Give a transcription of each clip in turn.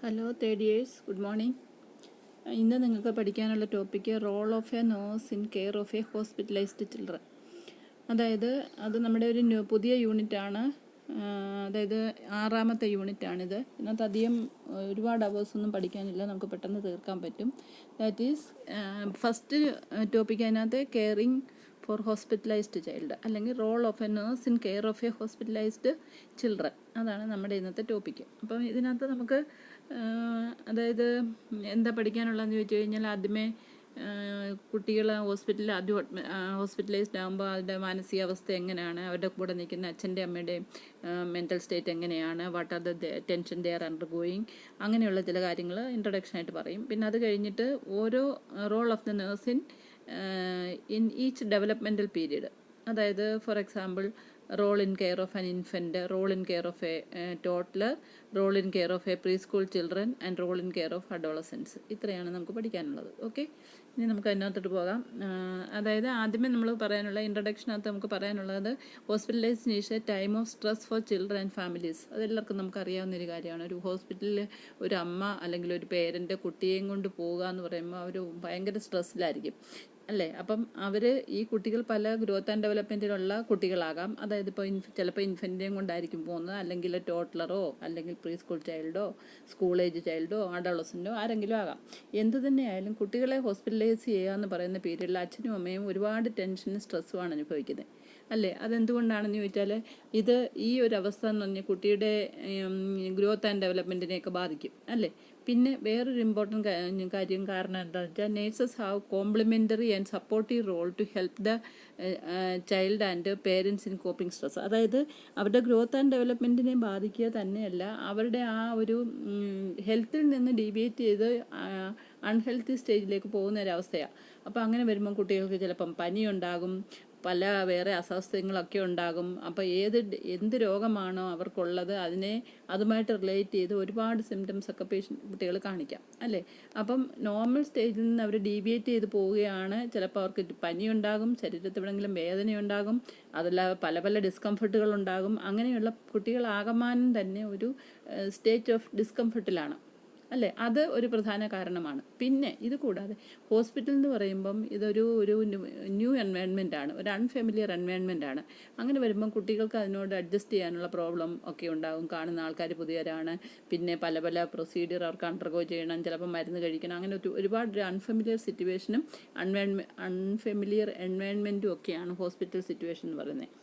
Hello third years, good morning. ഇന്ന് നിങ്ങൾക്ക് പഠിക്കാനുള്ള topic role of a nurse in care of a hospitalised children. അതായത് അത് നമ്മുടെ ഒരു പുതിയ യൂണിറ്റാണ്. അതായത് 6ാമത്തെ യൂണിറ്റാണിത്. ഇതിനകത്ത് അധികം ഒരുപാട് അവേഴ്സൊന്നും പഠിക്കാനില്ല, നമുക്ക് പെട്ടെന്ന് തീർക്കാൻ പറ്റും. ദാറ്റ് ഈസ് ഫസ്റ്റ് ടോപ്പിക്ക് അതിനകത്ത് കെയറിങ് ഫോർ ഹോസ്പിറ്റലൈസ്ഡ് ചൈൽഡ്, അല്ലെങ്കിൽ role of a nurse in care of a hospitalised children. അതാണ് നമ്മുടെ ഇന്നത്തെ ടോപ്പിക്ക്. അപ്പം ഇതിനകത്ത് നമുക്ക് അതായത് എന്താ പഠിക്കാനുള്ളതെന്ന് ചോദിച്ചു കഴിഞ്ഞാൽ, ആദ്യമേ കുട്ടികൾ ഹോസ്പിറ്റലൈസ്ഡ് ആകുമ്പോൾ അവരുടെ മാനസികാവസ്ഥ എങ്ങനെയാണ്, അവരുടെ കൂടെ നിൽക്കുന്ന അച്ഛൻ്റെ അമ്മയുടെയും മെൻ്റൽ സ്റ്റേറ്റ് എങ്ങനെയാണ്, what are the tension they are undergoing, അങ്ങനെയുള്ള ചില കാര്യങ്ങൾ ഇൻട്രൊഡക്ഷനായിട്ട് പറയും. പിന്നെ അത് കഴിഞ്ഞിട്ട് ഓരോ role of the nurse in each developmental period, അതായത് for example role in care of an infant, role in care of a toddler, role in care of a preschool children and role in care of adolescence. ഇത്രയാണ് നമുക്ക് പഠിക്കാനുള്ളത്. Okay, ഇനി നമുക്ക് അതിനകത്തോട്ട് പോകാം. അതായത് ആദ്യമേ നമ്മൾ പറയാനുള്ള ഇൻട്രൊഡക്ഷനകത്ത് നമുക്ക് പറയാനുള്ളത്, hospitalisation is a time of stress for children and families. അതെല്ലാവർക്കും നമുക്ക് അറിയാവുന്നൊരു കാര്യമാണ്. ഒരു ഹോസ്പിറ്റലിൽ ഒരു അമ്മ അല്ലെങ്കിൽ ഒരു പേരൻ്റ് കുട്ടിയെയും കൊണ്ട് പോവുക എന്ന് പറയുമ്പോൾ അവർ ഭയങ്കര സ്ട്രെസ്സിലായിരിക്കും, അല്ലേ? അപ്പം അവർ ഈ കുട്ടികൾ പല ഗ്രോത്ത് ആൻഡ് ഡെവലപ്മെൻറ്റിലുള്ള കുട്ടികളാകാം. അതായത് ഇപ്പോൾ ചിലപ്പോൾ ഇൻഫൻറ്റിനെയും കൊണ്ടായിരിക്കും പോകുന്നത്, അല്ലെങ്കിൽ ടോട്ട്ലറോ അല്ലെങ്കിൽ പ്രീ സ്കൂൾ ചൈൽഡോ സ്കൂൾ ഏജ് ചൈൽഡോ അഡോളസൻറ്റോ ആരെങ്കിലും ആകാം. എന്ത് തന്നെയായാലും കുട്ടികളെ ഹോസ്പിറ്റലൈസ് ചെയ്യുക എന്ന് പറയുന്ന പീരീഡിൽ അച്ഛനും അമ്മയും ഒരുപാട് ടെൻഷനും സ്ട്രെസ്സുമാണ് അനുഭവിക്കുന്നത്, അല്ലേ? അതെന്തുകൊണ്ടാണെന്ന് ചോദിച്ചാൽ, ഇത് ഈ ഒരു അവസ്ഥ എന്ന് പറഞ്ഞാൽ കുട്ടിയുടെ ഗ്രോത്ത് ആൻഡ് ഡെവലപ്മെൻറ്റിനെയൊക്കെ ബാധിക്കും, അല്ലേ? പിന്നെ വേറൊരു ഇമ്പോർട്ടൻറ്റ് കാരണം എന്താണെന്ന് വെച്ചാൽ, nurses have complementary and supportive role to help the child and parents in coping stress. അതായത് അവരുടെ ഗ്രോത്ത് ആൻഡ് ഡെവലപ്മെൻറ്റിനെ ബാധിക്കുക തന്നെയല്ല, അവരുടെ ആ ഒരു ഹെൽത്തിൽ നിന്ന് ഡീവിയേറ്റ് ചെയ്ത് അൺഹെൽത്തി സ്റ്റേജിലേക്ക് പോകുന്ന ഒരവസ്ഥയാണ്. അപ്പോൾ അങ്ങനെ വരുമ്പം കുട്ടികൾക്ക് ചിലപ്പം പനിയുണ്ടാകും, പല വേറെ അസ്വസ്ഥങ്ങളൊക്കെ ഉണ്ടാകും. അപ്പോൾ എന്ത് രോഗമാണോ അവർക്കുള്ളത് അതുമായിട്ട് റിലേറ്റ് ചെയ്ത് ഒരുപാട് സിംറ്റംസ് ഒക്കെ കുട്ടികൾ കാണിക്കാം, അല്ലേ? അപ്പം നോർമൽ സ്റ്റേജിൽ നിന്ന് അവർ ഡീവിയേറ്റ് ചെയ്ത് പോവുകയാണ്. ചിലപ്പോൾ അവർക്ക് പനിയുണ്ടാകും, ശരീരത്തിൽ എവിടെയെങ്കിലും വേദനയുണ്ടാകും, അതല്ല പല പല ഡിസ്കംഫർട്ടുകൾ ഉണ്ടാകും. അങ്ങനെയുള്ള കുട്ടികളാകമാനം തന്നെ ഒരു സ്റ്റേറ്റ് ഓഫ് ഡിസ്കംഫർട്ടിലാണ്, അല്ലേ? അത് ഒരു പ്രധാന കാരണമാണ്. പിന്നെ ഇത് കൂടാതെ ഹോസ്പിറ്റൽ എന്ന് പറയുമ്പം ഇതൊരു ന്യൂ എൻവയൺമെൻ്റ് ആണ്, ഒരു അൺഫെമിലിയർ എൻവയൺമെൻ്റ് ആണ്. അങ്ങനെ വരുമ്പം കുട്ടികൾക്ക് അതിനോട് അഡ്ജസ്റ്റ് ചെയ്യാനുള്ള പ്രോബ്ലം ഒക്കെ ഉണ്ടാകും. കാണുന്ന ആൾക്കാർ പുതിയവരാണ്, പിന്നെ പല പല പ്രൊസീജിയർ അവർക്ക് അണ്ടർഗോ ചെയ്യണം, ചിലപ്പോൾ മരുന്ന് കഴിക്കണം. അങ്ങനെ ഒരുപാട് അൺഫെമിലിയർ സിറ്റുവേഷനും അൺഫെമിലിയർ എൻവയൺമെൻറ്റും ഒക്കെയാണ് ഹോസ്പിറ്റൽ സിറ്റുവേഷൻ എന്ന് പറയുന്നത്.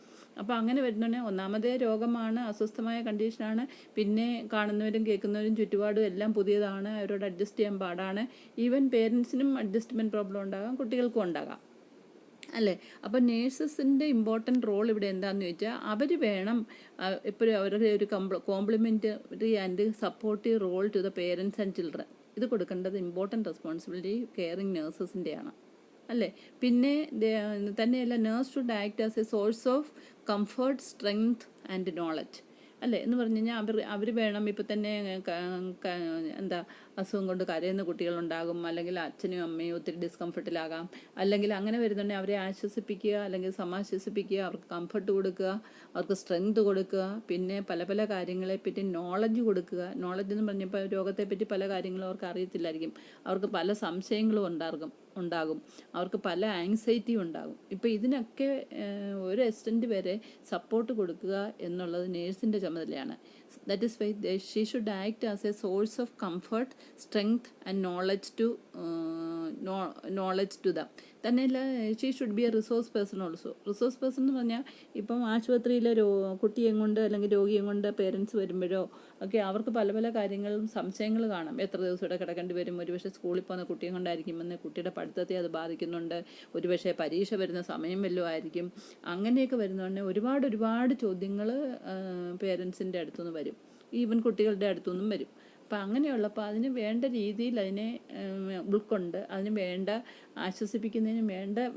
അപ്പോൾ അങ്ങനെ വരുന്നുണ്ടെങ്കിൽ ഒന്നാമതേ രോഗമാണ്, അസ്വസ്ഥമായ കണ്ടീഷനാണ്. പിന്നെ കാണുന്നവരും കേൾക്കുന്നവരും ചുറ്റുപാടും എല്ലാം പുതിയതാണ്, അവരോട് അഡ്ജസ്റ്റ് ചെയ്യാൻ പാടാണ്. ഈവൻ പേരൻസിനും അഡ്ജസ്റ്റ്മെൻറ്റ് പ്രോബ്ലം ഉണ്ടാകാം, കുട്ടികൾക്കും ഉണ്ടാകാം, അല്ലേ? അപ്പോൾ നേഴ്സസിൻ്റെ ഇമ്പോർട്ടൻറ്റ് റോൾ ഇവിടെ എന്താണെന്ന് ചോദിച്ചാൽ, അവർ വേണം എപ്പോഴും അവരുടെ ഒരു complementary and supportive role to the parents and children. ഇത് കൊടുക്കേണ്ടത് ഇമ്പോർട്ടൻറ്റ് റെസ്പോൺസിബിലിറ്റി കെയറിങ് നേഴ്സസിൻ്റെയാണ്, അല്ലേ? പിന്നെ തന്നെയല്ല, nurse should act as a source of comfort, strength and knowledge, അല്ലേ? എന്ന് പറഞ്ഞു കഴിഞ്ഞാൽ അവർ വേണം. ഇപ്പം തന്നെ എന്താ അസുഖം കൊണ്ട് കരയുന്ന കുട്ടികളുണ്ടാകും, അല്ലെങ്കിൽ അച്ഛനും അമ്മയും ഒത്തിരി ഡിസ്കംഫർട്ടിലാകാം. അല്ലെങ്കിൽ അങ്ങനെ വരുന്നുണ്ടെങ്കിൽ അവരെ ആശ്വസിപ്പിക്കുക, അല്ലെങ്കിൽ സമാശ്വസിപ്പിക്കുക, അവർക്ക് കംഫർട്ട് കൊടുക്കുക, അവർക്ക് സ്ട്രെങ്ത് കൊടുക്കുക. പിന്നെ പല പല കാര്യങ്ങളെപ്പറ്റി നോളജ് കൊടുക്കുക. നോളജ് എന്ന് പറഞ്ഞപ്പോൾ രോഗത്തെപ്പറ്റി പല കാര്യങ്ങളും അവർക്ക് അറിയത്തില്ലായിരിക്കും, അവർക്ക് പല സംശയങ്ങളും ഉണ്ടാകും, അവർക്ക് പല ആങ്സൈറ്റിയും ഉണ്ടാകും. ഇപ്പോൾ ഇതിനൊക്കെ ഒരു എക്സ്റ്റെൻറ്റ് വരെ സപ്പോർട്ട് കൊടുക്കുക എന്നുള്ളത് നേഴ്സിൻ്റെ ചുമതലയാണ്. That is why she should act as a source of comfort, strength and knowledge to them. തന്നെയല്ല, she should be a resource person also. Resource person എന്ന് പറഞ്ഞാൽ, ഇപ്പം ആശുപത്രിയിലെ കുട്ടിയെയും കൊണ്ട് അല്ലെങ്കിൽ രോഗിയെയും കൊണ്ട് പേരൻസ് വരുമ്പോഴോ ഒക്കെ അവർക്ക് പല പല കാര്യങ്ങളും സംശയങ്ങൾ കാണാം. എത്ര ദിവസം ഇവിടെ കിടക്കേണ്ടി വരും, ഒരുപക്ഷെ സ്കൂളിൽ പോകുന്ന കുട്ടിയെ കൊണ്ടായിരിക്കുമെന്ന് കുട്ടിയുടെ പഠിത്തത്തെ അത് ബാധിക്കുന്നുണ്ട്, ഒരുപക്ഷെ പരീക്ഷ വരുന്ന സമയം വല്ലതും ആയിരിക്കും. അങ്ങനെയൊക്കെ വരുന്നതുകൊണ്ട് ഒരുപാട് ചോദ്യങ്ങൾ പേരൻസിൻ്റെ അടുത്തുനിന്ന് വരും, ഈവൻ കുട്ടികളുടെ അടുത്തുനിന്നും വരും. അപ്പം അങ്ങനെയുള്ളപ്പോൾ അതിന് വേണ്ട രീതിയിൽ അതിനെ ഉൾക്കൊണ്ട് ആശ്വസിപ്പിക്കുന്നതിന്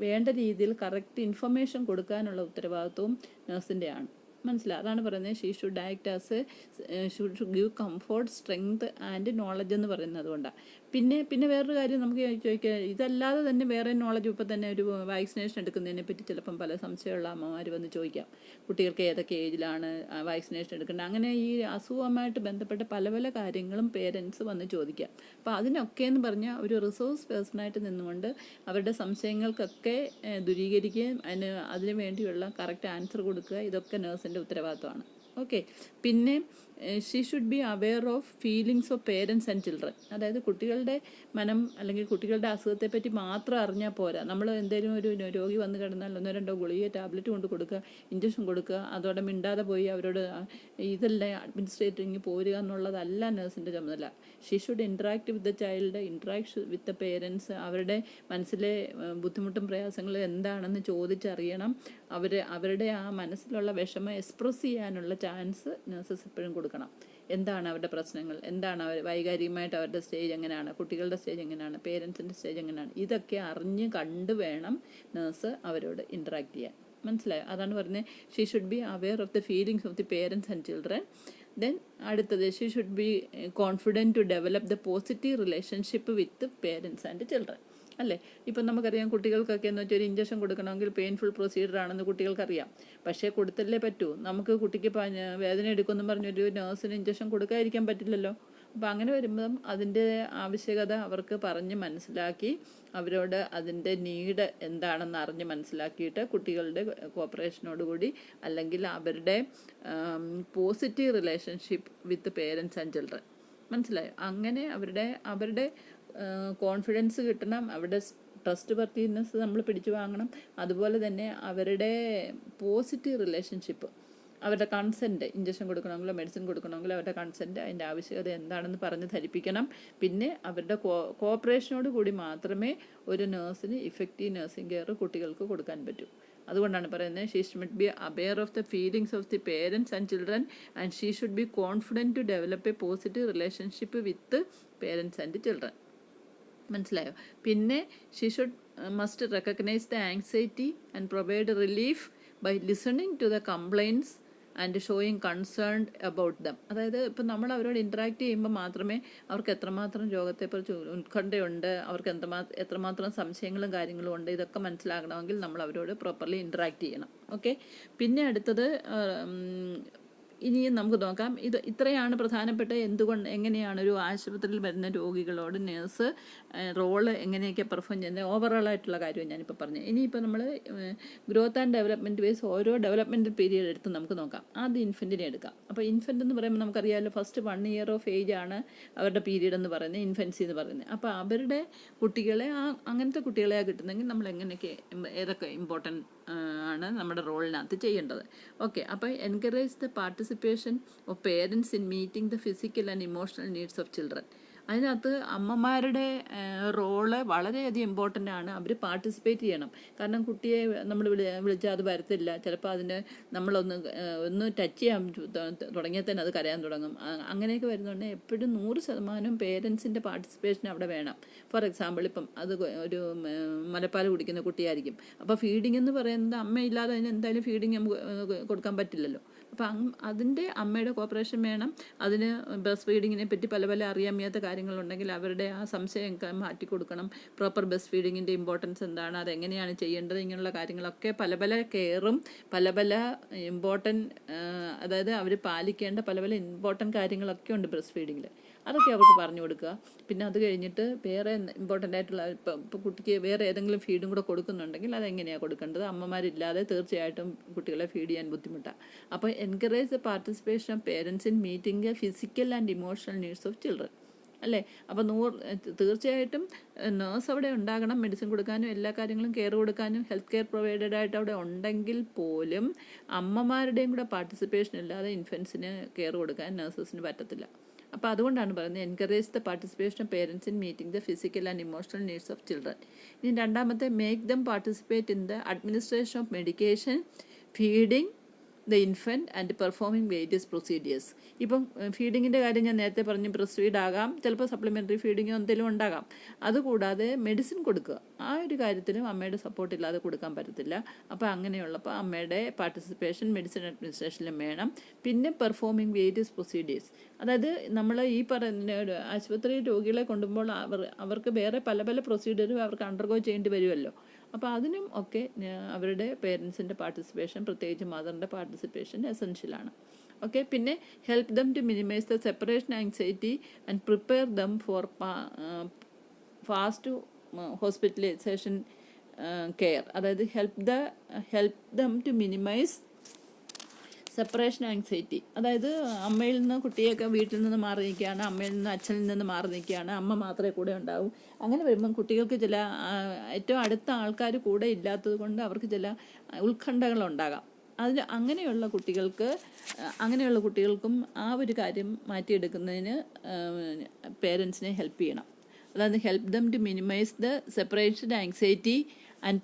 വേണ്ട രീതിയിൽ കറക്റ്റ് ഇൻഫർമേഷൻ കൊടുക്കാനുള്ള ഉത്തരവാദിത്വവും നഴ്സിൻ്റെയാണ്. മനസ്സിലായി? അതാണ് പറയുന്നത്, she should act as should give comfort, strength and knowledge എന്ന് പറയുന്നത് അതുകൊണ്ടാണ്. പിന്നെ വേറൊരു കാര്യം നമുക്ക് ചോദിക്കാം, ഇതല്ലാതെ തന്നെ വേറെ നോളജ് ഇപ്പോൾ തന്നെ ഒരു വാക്സിനേഷൻ എടുക്കുന്നതിനെ പറ്റി ചിലപ്പം പല സംശയമുള്ള അമ്മമാർ വന്ന് ചോദിക്കാം, കുട്ടികൾക്ക് ഏതൊക്കെ ഏജിലാണ് വാക്സിനേഷൻ എടുക്കേണ്ടത്. അങ്ങനെ ഈ അസുഖവുമായിട്ട് ബന്ധപ്പെട്ട പല പല കാര്യങ്ങളും പേരൻസ് വന്ന് ചോദിക്കാം. അപ്പോൾ അതിനൊക്കെ എന്ന് പറഞ്ഞാൽ ഒരു റിസോഴ്സ് പേഴ്സണായിട്ട് നിന്നുകൊണ്ട് അവരുടെ സംശയങ്ങൾക്കൊക്കെ ദൂരീകരിക്കുകയും അതിന് വേണ്ടിയുള്ള കറക്റ്റ് ആൻസർ കൊടുക്കുക, ഇതൊക്കെ നേഴ്സിൻ്റെ ഉത്തരവാദിത്തമാണ്. ഓക്കെ. പിന്നെ she should be aware of feelings of parents and children. അതായത് കുട്ടികളുടെ മനം അല്ലെങ്കിൽ കുട്ടികളുടെ അസുഖത്തെ പറ്റി മാത്രം അറിഞ്ഞാൽ പോരാ. നമ്മൾ എന്തെങ്കിലും ഒരു രോഗി വന്ന് കിടന്നാൽ 1-2 ഗുളിക ടാബ്ലറ്റ് കൊണ്ട് കൊടുക്കുക, ഇഞ്ചക്ഷൻ കൊടുക്കുക, അതോടെ മിണ്ടാതെ പോയി അവരോട് ഇതെല്ലാം അഡ്മിനിസ്ട്രേറ്ററിങ് പോരുക എന്നുള്ളതല്ല നേഴ്സിൻ്റെ ചുമതല. She should interact with the child, interact with the parents. അവരുടെ മനസ്സിലെ ബുദ്ധിമുട്ടും പ്രയാസങ്ങളും എന്താണെന്ന് ചോദിച്ചറിയണം. അവരുടെ ആ മനസ്സിലുള്ള വിഷമം എക്സ്പ്രസ് ചെയ്യാനുള്ള ചാൻസ് നഴ്സസ് എപ്പോഴും കൊടുക്കണം. എന്താണ് അവരുടെ പ്രശ്നങ്ങൾ, എന്താണ് വൈകാരികമായിട്ട് അവരുടെ സ്റ്റേജ് എങ്ങനെയാണ്, കുട്ടികളുടെ സ്റ്റേജ് എങ്ങനെയാണ്, പേരൻസിൻ്റെ സ്റ്റേജ് എങ്ങനെയാണ്, ഇതൊക്കെ അറിഞ്ഞ് കണ്ട് വേണം നേഴ്സ് അവരോട് ഇൻട്രാക്ട് ചെയ്യാൻ. മനസ്സിലായോ? അതാണ് പറഞ്ഞത്, she should be aware of the feelings of the parents and children. Then അടുത്തത്, she should be confident to develop the positive relationship with parents and children. അല്ലേ? ഇപ്പം നമുക്കറിയാം കുട്ടികൾക്കൊക്കെ എന്ന് വെച്ചാൽ ഒരു ഇഞ്ചക്ഷൻ കൊടുക്കണമെങ്കിൽ പെയിൻഫുൾ പ്രൊസീജിയർ ആണെന്ന് കുട്ടികൾക്കറിയാം. പക്ഷേ കൊടുത്തല്ലേ പറ്റൂ. നമുക്ക് കുട്ടിക്ക് വേദന എടുക്കുമെന്നും പറഞ്ഞൊരു നേഴ്സിന് ഇഞ്ചക്ഷൻ കൊടുക്കാതിരിക്കാൻ പറ്റില്ലല്ലോ. അപ്പോൾ അങ്ങനെ വരുമ്പം അതിൻ്റെ ആവശ്യകത അവർക്ക് പറഞ്ഞ് മനസ്സിലാക്കി അവരോട് അതിൻ്റെ നീഡ് എന്താണെന്ന് അറിഞ്ഞ് മനസ്സിലാക്കിയിട്ട് കുട്ടികളുടെ കോപ്പറേഷനോടുകൂടി അല്ലെങ്കിൽ അവരുടെ positive relationship with parents and children. മനസ്സിലായോ? അങ്ങനെ അവരുടെ കോൺഫിഡൻസ് കിട്ടണം, അവരുടെ ട്രസ്റ്റ് വർത്തിനെസ് നമ്മൾ പിടിച്ചു വാങ്ങണം. അതുപോലെ തന്നെ അവരുടെ പോസിറ്റീവ് റിലേഷൻഷിപ്പ്, അവരുടെ കൺസെൻറ്റ്, ഇഞ്ചക്ഷൻ കൊടുക്കണമെങ്കിലോ മെഡിസിൻ കൊടുക്കണമെങ്കിലോ അവരുടെ കൺസെൻറ്റ്, അതിൻ്റെ ആവശ്യകത എന്താണെന്ന് പറഞ്ഞ് ധരിപ്പിക്കണം. പിന്നെ അവരുടെ കോപ്പറേഷനോട് കൂടി മാത്രമേ ഒരു നേഴ്സിന് ഇഫക്റ്റീവ് നഴ്സിംഗ് കെയർ കുട്ടികൾക്ക് കൊടുക്കാൻ പറ്റൂ. അതുകൊണ്ടാണ് പറയുന്നത്, she should be aware of the feelings of the parents and children and she should be confident to develop a positive relationship with parents and children. മനസ്സിലായോ? പിന്നെ she should must recognise the anxiety and provide relief by listening to the complaints and showing concerned about them. അതായത് ഇപ്പം നമ്മൾ അവരോട് interact ചെയ്യുമ്പോൾ മാത്രമേ അവർക്ക് എത്രമാത്രം രോഗത്തെക്കുറിച്ച് ഉത്കണ്ഠയുണ്ട്, അവർക്ക് എത്രമാത്രം സംശയങ്ങളും കാര്യങ്ങളും ഉണ്ട്, ഇതൊക്കെ മനസ്സിലാകണമെങ്കിൽ നമ്മൾ അവരോട് പ്രോപ്പർലി ഇൻട്രാക്ട് ചെയ്യണം. ഓക്കെ. പിന്നെ അടുത്തത് ഇനിയും നമുക്ക് നോക്കാം. ഇത്രയാണ് പ്രധാനപ്പെട്ട എങ്ങനെയാണ് ഒരു ആശുപത്രിയിൽ വരുന്ന രോഗികളോട് നേഴ്സ് റോള് എങ്ങനെയൊക്കെ പെർഫോം ചെയ്യുന്നത് ഓവറോളായിട്ടുള്ള കാര്യം ഞാനിപ്പോൾ പറഞ്ഞു. ഇനിയിപ്പോൾ നമ്മൾ ഗ്രോത്ത് ആൻഡ് ഡെവലപ്മെൻറ്റ് വൈസ് ഓരോ ഡെവലപ്മെൻറ്റ് പീരീഡ് എടുത്ത് നമുക്ക് നോക്കാം. ആദ്യം ഇൻഫൻറ്റിനെ എടുക്കാം. അപ്പോൾ ഇൻഫൻറ്റ് എന്ന് പറയുമ്പോൾ നമുക്കറിയാമല്ലോ, ഫസ്റ്റ് 1 year ഓഫ് ഏജ് ആണ് അവരുടെ പീരീഡ് എന്ന് പറയുന്നത്, ഇൻഫൻസി എന്ന് പറയുന്നത്. അപ്പോൾ അവരുടെ കുട്ടികളെ അങ്ങനത്തെ കുട്ടികളെ കിട്ടുന്നെങ്കിൽ നമ്മൾ ഏതൊക്കെ ഇമ്പോർട്ടൻ്റ് ആണ് നമ്മുടെ റോളിനകത്ത് ചെയ്യേണ്ടത്. ഓക്കെ. അപ്പോൾ encourage the participation of parents in meeting the physical and emotional needs of children. അതിനകത്ത് അമ്മമാരുടെ റോള് വളരെയധികം ഇമ്പോർട്ടൻ്റ് ആണ്. അവർ പാർട്ടിസിപ്പേറ്റ് ചെയ്യണം. കാരണം കുട്ടിയെ നമ്മൾ വിളിച്ചാൽ അത് വരത്തില്ല. ചിലപ്പോൾ അതിന് ഒന്ന് ടച്ച് ചെയ്യാൻ തുടങ്ങിയാൽ തന്നെ അത് കരയാൻ തുടങ്ങും. അങ്ങനെയൊക്കെ വരുന്നുണ്ട്. എപ്പോഴും 100% പേരൻസിൻ്റെ പാർട്ടിസിപ്പേഷൻ അവിടെ വേണം. ഫോർ എക്സാമ്പിൾ, ഇപ്പം അത് ഒരു മുലപ്പാൽ കുടിക്കുന്ന കുട്ടിയായിരിക്കും. അപ്പോൾ ഫീഡിംഗ് എന്ന് പറയുന്നത് അമ്മയില്ലാതെ അതിന് എന്തായാലും ഫീഡിങ് നമുക്ക് കൊടുക്കാൻ പറ്റില്ലല്ലോ. അപ്പം അതിൻ്റെ അമ്മയുടെ കോപ്പറേഷൻ വേണം. അതിന് ബ്രസ്റ്റ് ഫീഡിങ്ങിനെ പറ്റി പല അറിയാൻ വയ്യാത്ത കാര്യങ്ങളുണ്ടെങ്കിൽ അവരുടെ ആ സംശയമൊക്കെ മാറ്റി കൊടുക്കണം. പ്രോപ്പർ ബ്രസ്റ്റ് ഫീഡിങ്ങിൻ്റെ ഇമ്പോർട്ടൻസ് എന്താണ്, അതെങ്ങനെയാണ് ചെയ്യേണ്ടത്, ഇങ്ങനെയുള്ള കാര്യങ്ങളൊക്കെ പല കെയറും പല ഇമ്പോർട്ടൻറ്റ്, അതായത് അവർ പാലിക്കേണ്ട പല ഇമ്പോർട്ടൻറ്റ് കാര്യങ്ങളൊക്കെ ഉണ്ട് ബ്രസ്റ്റ് ഫീഡിങ്ങിൽ. അതൊക്കെ അവർക്ക് പറഞ്ഞു കൊടുക്കുക. പിന്നെ അത് കഴിഞ്ഞിട്ട് വേറെ ഇമ്പോർട്ടൻ്റ് ആയിട്ടുള്ള ഇപ്പോൾ കുട്ടിക്ക് വേറെ ഏതെങ്കിലും ഫീഡും കൂടെ കൊടുക്കുന്നുണ്ടെങ്കിൽ അതെങ്ങനെയാണ് കൊടുക്കേണ്ടത്. അമ്മമാരില്ലാതെ തീർച്ചയായിട്ടും കുട്ടികളെ ഫീഡ് ചെയ്യാൻ ബുദ്ധിമുട്ടാണ്. അപ്പോൾ encourage the participation of parents in meeting physical and emotional needs of children. അല്ലേ? അപ്പോൾ തീർച്ചയായിട്ടും നേഴ്സ് അവിടെ ഉണ്ടാകണം, മെഡിസിൻ കൊടുക്കാനും എല്ലാ കാര്യങ്ങളും കെയർ കൊടുക്കാനും ഹെൽത്ത് കെയർ പ്രൊവൈഡഡ് ആയിട്ട് അവിടെ ഉണ്ടെങ്കിൽ പോലും അമ്മമാരുടെയും കൂടെ പാർട്ടിസിപ്പേഷൻ ഇല്ലാതെ ഇൻഫൻസിന് കെയർ കൊടുക്കാൻ നേഴ്സസിന് പറ്റത്തില്ല. അപ്പോൾ അതുകൊണ്ടാണ് പറയുന്നത് encourage the participation of parents in meeting the physical and emotional needs of children. ഇനി രണ്ടാമത്തെ, make them participate in the administration of medication, feeding, the infant and performing various procedures. ഇപ്പം ഫീഡിങ്ങിൻ്റെ കാര്യം ഞാൻ നേരത്തെ പറഞ്ഞു, ബ്രസ്റ്റ് ഫീഡ് ആകാം, ചിലപ്പോൾ സപ്ലിമെൻ്ററി ഫീഡിങ്ങോ എന്തെങ്കിലും ഉണ്ടാകാം. അതുകൂടാതെ മെഡിസിൻ കൊടുക്കുക, ആ ഒരു കാര്യത്തിലും അമ്മയുടെ സപ്പോർട്ട് ഇല്ലാതെ കൊടുക്കാൻ പറ്റത്തില്ല. അപ്പോൾ അങ്ങനെയുള്ളപ്പോൾ അമ്മയുടെ പാർട്ടിസിപ്പേഷൻ മെഡിസിൻ അഡ്മിനിസ്ട്രേഷനിലും വേണം. പിന്നെ പെർഫോമിങ് വേരിയസ് പ്രൊസീഡിയേഴ്സ്, അതായത് നമ്മൾ ഈ പറയുന്ന ആശുപത്രി രോഗികളെ കൊണ്ടുപോകുമ്പോൾ അവർക്ക് വേറെ പല പല പ്രൊസീഡിയറും അവർക്ക് അണ്ടർഗോ ചെയ്യേണ്ടി വരുമല്ലോ. അപ്പോൾ അതിനും ഒക്കെ അവരുടെ പേരൻസിൻ്റെ പാർട്ടിസിപ്പേഷൻ, പ്രത്യേകിച്ച് മദറിൻ്റെ പാർട്ടിസിപ്പേഷൻ എസെൻഷ്യലാണ്. ഓക്കെ. പിന്നെ help them to minimise the separation anxiety and prepare them for fast hospitalisation care. അതായത് help them to minimise separation anxiety, അതായത് അമ്മയിൽ നിന്ന് കുട്ടിയൊക്കെ വീട്ടിൽ നിന്ന് മാറി നിൽക്കുകയാണ്, അമ്മയിൽ നിന്ന് അച്ഛനിൽ നിന്ന് മാറി നിൽക്കുകയാണ്, അമ്മ മാത്രമേ കൂടെ ഉണ്ടാവൂ. അങ്ങനെ വരുമ്പം കുട്ടികൾക്ക് ചില ഏറ്റവും അടുത്ത ആൾക്കാർ കൂടെ ഇല്ലാത്തത് കൊണ്ട് അവർക്ക് ചില ഉത്കണ്ഠകളുണ്ടാകാം. അങ്ങനെയുള്ള കുട്ടികൾക്കും ആ ഒരു കാര്യം മാറ്റിയെടുക്കുന്നതിന് പേരൻസിനെ ഹെൽപ്പ് ചെയ്യണം. അതായത് help them to minimise the separation anxiety and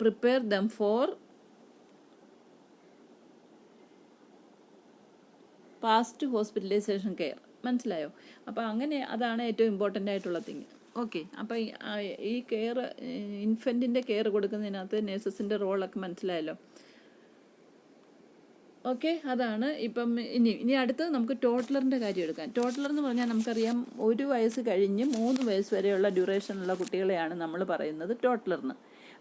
prepare them for fast hospitalisation care. മനസ്സിലായോ? അപ്പോൾ അങ്ങനെ അതാണ് ഏറ്റവും ഇമ്പോർട്ടൻ്റ് ആയിട്ടുള്ള തിങ്. ഓക്കെ. അപ്പോൾ ഈ കെയർ, ഇൻഫൻറ്റിൻ്റെ കെയർ കൊടുക്കുന്നതിനകത്ത് നേഴ്സസിൻ്റെ റോളൊക്കെ മനസ്സിലായല്ലോ. ഓക്കെ. അതാണ് ഇപ്പം. ഇനി അടുത്തത് നമുക്ക് ടോട്ട്ലറിൻ്റെ കാര്യം എടുക്കാം. ടോട്ട്ലർ എന്ന് പറഞ്ഞാൽ നമുക്കറിയാം 1 വയസ്സ് കഴിഞ്ഞ് 3 വയസ്സ് വരെയുള്ള ഡ്യൂറേഷനുള്ള കുട്ടികളെയാണ് നമ്മൾ പറയുന്നത് ടോട്ട്ലർന്ന്.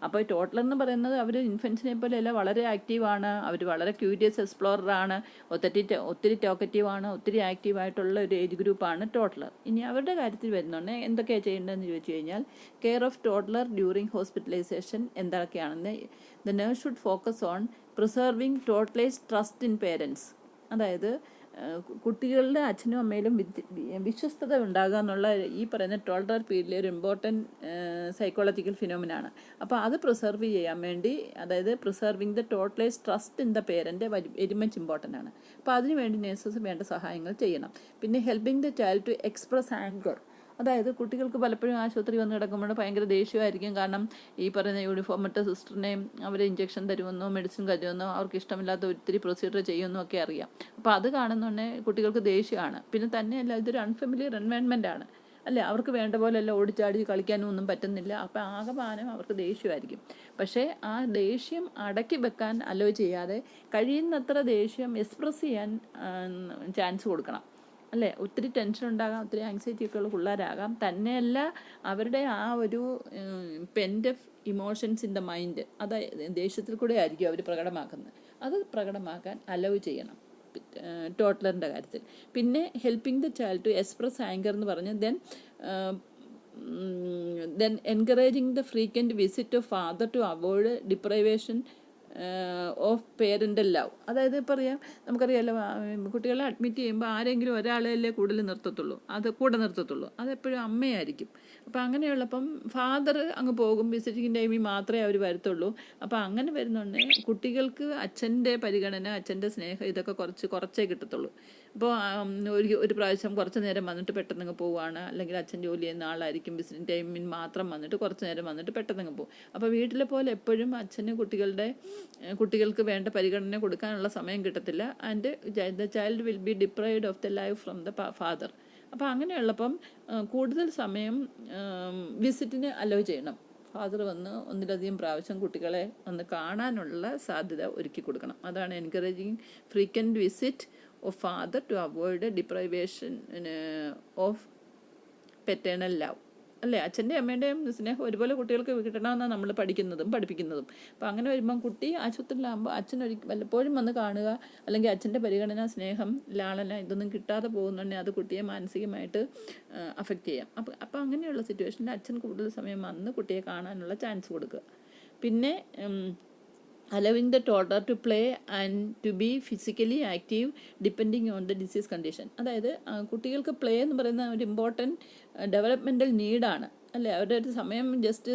അപ്പോൾ ടോട്ട്ലർ എന്ന് പറയുന്നത് അവർ ഇൻഫൻസിനെ പോലെയല്ല, വളരെ ആക്റ്റീവാണ്, അവർ വളരെ ക്യൂരിയസ് എക്സ്പ്ലോററാണ്, ഒത്തിരി ടോക്കറ്റീവാണ്, ഒത്തിരി ആക്റ്റീവായിട്ടുള്ള ഒരു ഏജ് ഗ്രൂപ്പാണ് ടോട്ട്ലർ. ഇനി അവരുടെ കാര്യത്തിൽ വരുന്നുണ്ട് എന്തൊക്കെയാണ് ചെയ്യേണ്ടതെന്ന് ചോദിച്ചു കഴിഞ്ഞാൽ, care of toddler during hospitalisation എന്തൊക്കെയാണെന്ന്, the nurse should focus on preserving toddlers trust in parents. അതായത് കുട്ടികളുടെ അച്ഛനും അമ്മയിലും വിശ്വസ്തത ഉണ്ടാകുക എന്നുള്ള ഈ പറയുന്ന ടോട്ട്ലർ പീരീഡിലെ ഒരു ഇമ്പോർട്ടൻറ്റ് സൈക്കോളജിക്കൽ ഫിനോമിനാണ്. അപ്പോൾ അത് പ്രിസർവ് ചെയ്യാൻ വേണ്ടി, അതായത് preserving the toddlers trust in the parent very much important ആണ്. അപ്പോൾ അതിനുവേണ്ടി നേഴ്സസ് വേണ്ട സഹായങ്ങൾ ചെയ്യണം. പിന്നെ helping the child to express anger, അതായത് കുട്ടികൾക്ക് പലപ്പോഴും ആശുപത്രി വന്ന് കിടക്കുമ്പോൾ ഭയങ്കര ദേഷ്യമായിരിക്കും. കാരണം ഈ പറയുന്ന യൂണിഫോം ഇട്ട സിസ്റ്ററിനെയും അവർ ഇഞ്ചക്ഷൻ തരുമെന്നോ മെഡിസിൻ തരുമെന്നോ അവർക്ക് ഇഷ്ടമില്ലാത്ത ഒത്തിരി പ്രൊസീജിയർ ചെയ്യുമെന്നോ ഒക്കെ അറിയാം. അപ്പോൾ അത് കാണുന്നുണ്ടേ കുട്ടികൾക്ക് ദേഷ്യമാണ്. പിന്നെ തന്നെയല്ല, ഇതൊരു അൺഫെമിലിയർ എൻവയൺമെൻ്റ് ആണ്, അല്ലേ? അവർക്ക് വേണ്ട പോലെയല്ല ഓടിച്ചാടി കളിക്കാനും ഒന്നും പറ്റുന്നില്ല. അപ്പോൾ ആകമാനം അവർക്ക് ദേഷ്യമായിരിക്കും. പക്ഷേ ആ ദേഷ്യം അടക്കി വെക്കാൻ അലോ ചെയ്യാതെ കഴിയുന്നത്ര ദേഷ്യം എക്സ്പ്രസ് ചെയ്യാൻ ചാൻസ് കൊടുക്കണം, അല്ലേ? ഒത്തിരി ടെൻഷൻ ഉണ്ടാകാം, ഒത്തിരി ആങ്സൈറ്റി ഒക്കെ ഉള്ള പിള്ളേരാകാം. തന്നെയല്ല, അവരുടെ ആ ഒരു പെൻഡ് of emotions in the mind, അതായത് ദേഷ്യത്തിൽ കൂടെ ആയിരിക്കും അവർ പ്രകടമാക്കുന്നത്. അത് പ്രകടമാക്കാൻ അലോ ചെയ്യണം ടോട്ട്ലറിൻ്റെ കാര്യത്തിൽ. പിന്നെ helping the child to express anger എന്ന് പറഞ്ഞ് then encouraging the frequent visit of father to avoid deprivation of parental love. അതായത് ഇപ്പോൾ നമുക്കറിയാമല്ലോ, കുട്ടികളെ അഡ്മിറ്റ് ചെയ്യുമ്പോൾ ആരെങ്കിലും ഒരാളെയല്ലേ കൂടുതൽ കൂടെ നിർത്തത്തുള്ളൂ, അതെപ്പോഴും അമ്മയായിരിക്കും. അപ്പോൾ അങ്ങനെയുള്ളപ്പം ഫാദർ അങ്ങ് പോകും, വിസിറ്റിംഗ് ടൈമിൽ മാത്രമേ അവർ വരത്തുള്ളൂ. അപ്പോൾ അങ്ങനെ വരുന്നുണ്ട് കുട്ടികൾക്ക് അച്ഛൻ്റെ പരിഗണന, അച്ഛൻ്റെ സ്നേഹം ഇതൊക്കെ കുറച്ചേ കിട്ടത്തുള്ളൂ. ഇപ്പോൾ ഒരു പ്രാവശ്യം കുറച്ച് നേരം വന്നിട്ട് പെട്ടെന്ന് പോവുകയാണ്, അല്ലെങ്കിൽ അച്ഛൻ ജോലി ചെയ്യുന്ന ആളായിരിക്കും, വിസിറ്റിംഗ് ടൈമിൽ മാത്രം വന്നിട്ട് കുറച്ച് നേരം വന്നിട്ട് പെട്ടെന്ന് പോകും. അപ്പോൾ വീട്ടിലെ പോലെ എപ്പോഴും അച്ഛന് കുട്ടികൾക്ക് വേണ്ട പരിഗണന കൊടുക്കാനുള്ള സമയം കിട്ടത്തില്ല. And the child will be deprived of the life from the father. അപ്പോൾ അങ്ങനെയുള്ളപ്പം കൂടുതൽ സമയം വിസിറ്റിന് അലോ ചെയ്യണം. ഫാദർ വന്ന് ഒന്നിലധികം പ്രാവശ്യം കുട്ടികളെ ഒന്ന് കാണാനുള്ള സാധ്യത ഒരുക്കി കൊടുക്കണം. അതാണ് encouraging frequent visit of father to avoid deprivation of paternal love, അല്ലേ? അച്ഛൻ്റെയും അമ്മേൻ്റെയും സ്നേഹം ഒരുപോലെ കുട്ടികൾക്ക് കിട്ടണമെന്നാണ് നമ്മൾ പഠിപ്പിക്കുന്നതും. അപ്പോൾ അങ്ങനെ വരുമ്പം കുട്ടി ആശുപത്രിയിലാകുമ്പോൾ അച്ഛൻ വല്ലപ്പോഴും വന്ന് കാണുക, അല്ലെങ്കിൽ അച്ഛൻ്റെ പരിഗണന, സ്നേഹം, ലാളന ഇതൊന്നും കിട്ടാതെ പോകുന്നുണ്ടെങ്കിൽ അത് കുട്ടിയെ മാനസികമായിട്ട് അഫക്റ്റ് ചെയ്യാം. അപ്പോൾ അങ്ങനെയുള്ള സിറ്റുവേഷനിൽ അച്ഛൻ കൂടുതൽ സമയം വന്ന് കുട്ടിയെ കാണാനുള്ള ചാൻസ് കൊടുക്കുക. പിന്നെ allowing the toddler to play and to be physically active depending on the disease condition. അതായത് കുട്ടികൾക്ക് പ്ലേ എന്ന് പറയുന്ന ഒരു ഇമ്പോർട്ടൻറ്റ് ഡെവലപ്മെൻ്റൽ നീഡാണ്, അല്ലേ? അവരുടെ ഒരു സമയം ജസ്റ്റ്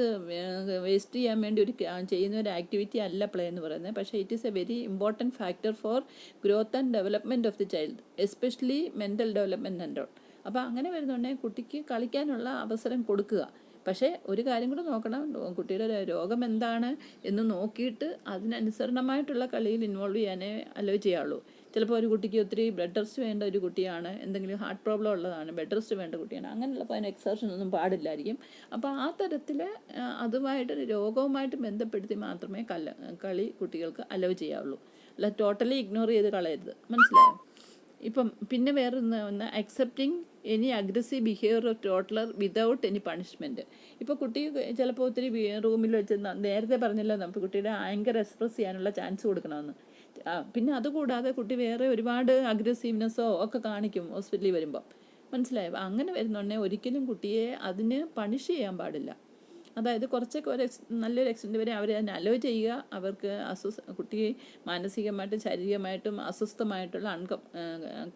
വേസ്റ്റ് ചെയ്യാൻ വേണ്ടി ചെയ്യുന്ന ഒരു ആക്ടിവിറ്റി അല്ല പ്ലേ എന്ന് പറയുന്നത്. പക്ഷേ it is A very important factor for growth and development of the child, especially mental development and all. അപ്പോൾ അങ്ങനെ വരുന്നുണ്ടെങ്കിൽ കുട്ടിക്ക് കളിക്കാനുള്ള അവസരം കൊടുക്കുക. പക്ഷേ ഒരു കാര്യം കൂടെ നോക്കണം, കുട്ടിയുടെ രോഗം എന്താണ് എന്ന് നോക്കിയിട്ട് അതിനനുസരണമായിട്ടുള്ള കളിയിൽ ഇൻവോൾവ് ചെയ്യാനേ അലോ ചെയ്യാവുള്ളൂ. ചിലപ്പോൾ ഒരു കുട്ടിക്ക് ഒത്തിരി ബെഡ് റെസ്റ്റ് വേണ്ട ഒരു കുട്ടിയാണ്, എന്തെങ്കിലും ഹാർട്ട് പ്രോബ്ലം ഉള്ളതാണ്, ബെഡ് റെസ്റ്റ് വേണ്ട കുട്ടിയാണ്, അങ്ങനെയുള്ളപ്പോൾ അതിന് എക്സർഷൻ ഒന്നും പാടില്ലായിരിക്കും. അപ്പോൾ ആ തരത്തിൽ അതുമായിട്ട് രോഗവുമായിട്ട് ബന്ധപ്പെടുത്തി മാത്രമേ കളി കുട്ടികൾക്ക് അലോ ചെയ്യാവുള്ളൂ. അല്ല ടോട്ടലി ഇഗ്നോർ ചെയ്ത് കളയരുത്, മനസ്സിലായോ? ഇപ്പം പിന്നെ വേറൊന്ന് accepting any aggressive behaviour of toddler without any punishment. ഇപ്പോൾ കുട്ടി ചിലപ്പോൾ ഒത്തിരി റൂമിൽ വെച്ച് നേരത്തെ പറഞ്ഞല്ലോ നമുക്ക് കുട്ടിയുടെ ആങ്കർ എക്സ്പ്രസ് ചെയ്യാനുള്ള ചാൻസ് കൊടുക്കണമെന്ന്. പിന്നെ അതുകൂടാതെ കുട്ടി വേറെ ഒരുപാട് അഗ്രസീവ്നെസ്സോ ഒക്കെ കാണിക്കും ഹോസ്പിറ്റലിൽ വരുമ്പോൾ, മനസ്സിലായോ? അങ്ങനെ വരുന്നുണ്ടെങ്കിൽ ഒരിക്കലും കുട്ടിയെ അതിന് പണിഷ് ചെയ്യാൻ പാടില്ല. അതായത് കുറച്ചൊക്കെ നല്ലൊരു എക്സ്റ്റെൻറ്റ് വരെ അവരെ അതിനെ അലോ ചെയ്യുക. അവർക്ക് കുട്ടിയെ മാനസികമായിട്ടും ശാരീരികമായിട്ടും അസ്വസ്ഥമായിട്ടുള്ള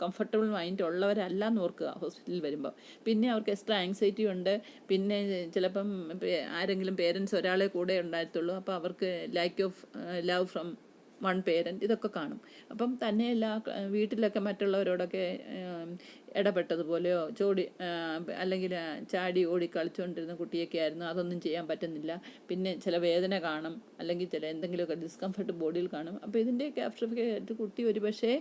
കംഫർട്ടബിൾ മൈൻഡ് ഉള്ളവരല്ല എന്ന് ഓർക്കുക ഹോസ്പിറ്റലിൽ വരുമ്പോൾ. പിന്നെ അവർക്ക് എക്സ്ട്രാ ആങ്സൈറ്റി ഉണ്ട്. പിന്നെ ചിലപ്പം ആരെങ്കിലും പേരൻസ് ഒരാളെ കൂടെ ഉണ്ടാകത്തുള്ളൂ, അപ്പോൾ അവർക്ക് lack of love from one parent ഇതൊക്കെ കാണും. അപ്പം തന്നെയല്ല വീട്ടിലൊക്കെ മറ്റുള്ളവരോടൊക്കെ ഇടപെട്ടതുപോലെയോ അല്ലെങ്കിൽ ചാടി ഓടി കളിച്ചുകൊണ്ടിരുന്ന കുട്ടിയൊക്കെ ആയിരുന്നു, അതൊന്നും ചെയ്യാൻ പറ്റുന്നില്ല. പിന്നെ ചില വേദന കാണും, അല്ലെങ്കിൽ ചില എന്തെങ്കിലുമൊക്കെ ഡിസ്കംഫർട്ട് ബോഡിയിൽ കാണും. അപ്പോൾ ഇതിൻ്റെയൊക്കെ ആഫ്റ്റർ കുട്ടി ഒരു പക്ഷേ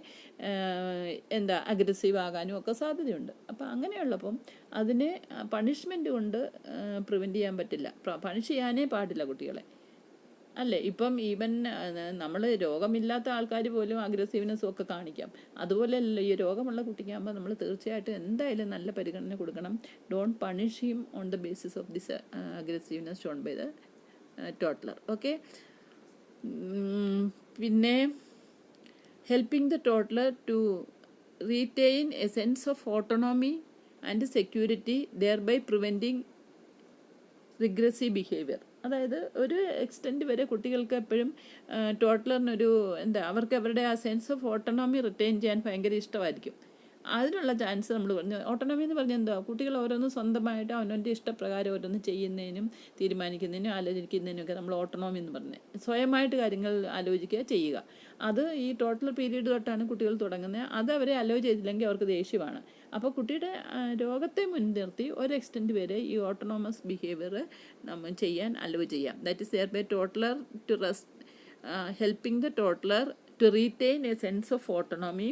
അഗ്രസീവ് ആകാനും ഒക്കെ സാധ്യതയുണ്ട്. അപ്പോൾ അങ്ങനെയുള്ളപ്പം അതിനെ പണിഷ്മെൻറ്റ് കൊണ്ട് പ്രിവെൻറ്റ് ചെയ്യാൻ പറ്റില്ല, പണിഷ് ചെയ്യാനേ പാടില്ല കുട്ടികളെ, അല്ലേ? ഇപ്പം ഈവൻ നമ്മൾ രോഗമില്ലാത്ത ആൾക്കാർ പോലും അഗ്രസീവ്നെസ്സും ഒക്കെ കാണിക്കാം. അതുപോലെയല്ലോ ഈ രോഗമുള്ള കുട്ടിക്കാകുമ്പോൾ നമ്മൾ തീർച്ചയായിട്ടും എന്തായാലും നല്ല പരിഗണന കൊടുക്കണം. Don't punish him on the basis of this aggressiveness shown by the toddler. Okay. പിന്നെ helping the toddler to retain a sense of autonomy and security, thereby preventing regressive behaviour. അതായത് ഒരു എക്സ്റ്റെൻറ്റ് വരെ കുട്ടികൾക്ക് എപ്പോഴും ടോട്ട്ലറിനൊരു അവർക്ക് അവരുടെ ആ സെൻസ് ഓഫ് ഓട്ടോണോമി റിറ്റെയിൻ ചെയ്യാൻ ഭയങ്കര ഇഷ്ടമായിരിക്കും. അതിനുള്ള ചാൻസ് നമ്മൾ പറഞ്ഞു. ഓട്ടോണോമി എന്ന് പറഞ്ഞാൽ എന്താ? കുട്ടികൾ ഓരോന്ന് സ്വന്തമായിട്ട് അവനവൻ്റെ ഇഷ്ടപ്രകാരം ഓരോന്ന് ചെയ്യുന്നതിനും തീരുമാനിക്കുന്നതിനും ആലോചിക്കുന്നതിനും ഒക്കെ നമ്മൾ ഓട്ടോണോമി എന്ന് പറഞ്ഞത്. സ്വയമായിട്ട് കാര്യങ്ങൾ ആലോചിക്കുക, ചെയ്യുക. അത് ഈ ടോട്ടൽ പീരീഡ് തൊട്ടാണ് കുട്ടികൾ തുടങ്ങുന്നത്. അത് അവരെ അലോ ചെയ്തില്ലെങ്കിൽ അവർക്ക് ദേഷ്യമാണ്. അപ്പോൾ കുട്ടിയുടെ രോഗത്തെ മുൻനിർത്തി ഒരു എക്സ്റ്റെൻറ്റ് വരെ ഈ ഓട്ടോണോമസ് ബിഹേവിയർ നമ്മൾ ചെയ്യാൻ അലോ ചെയ്യാം. That is there by toddler to helping the toddler to retain a sense of autonomy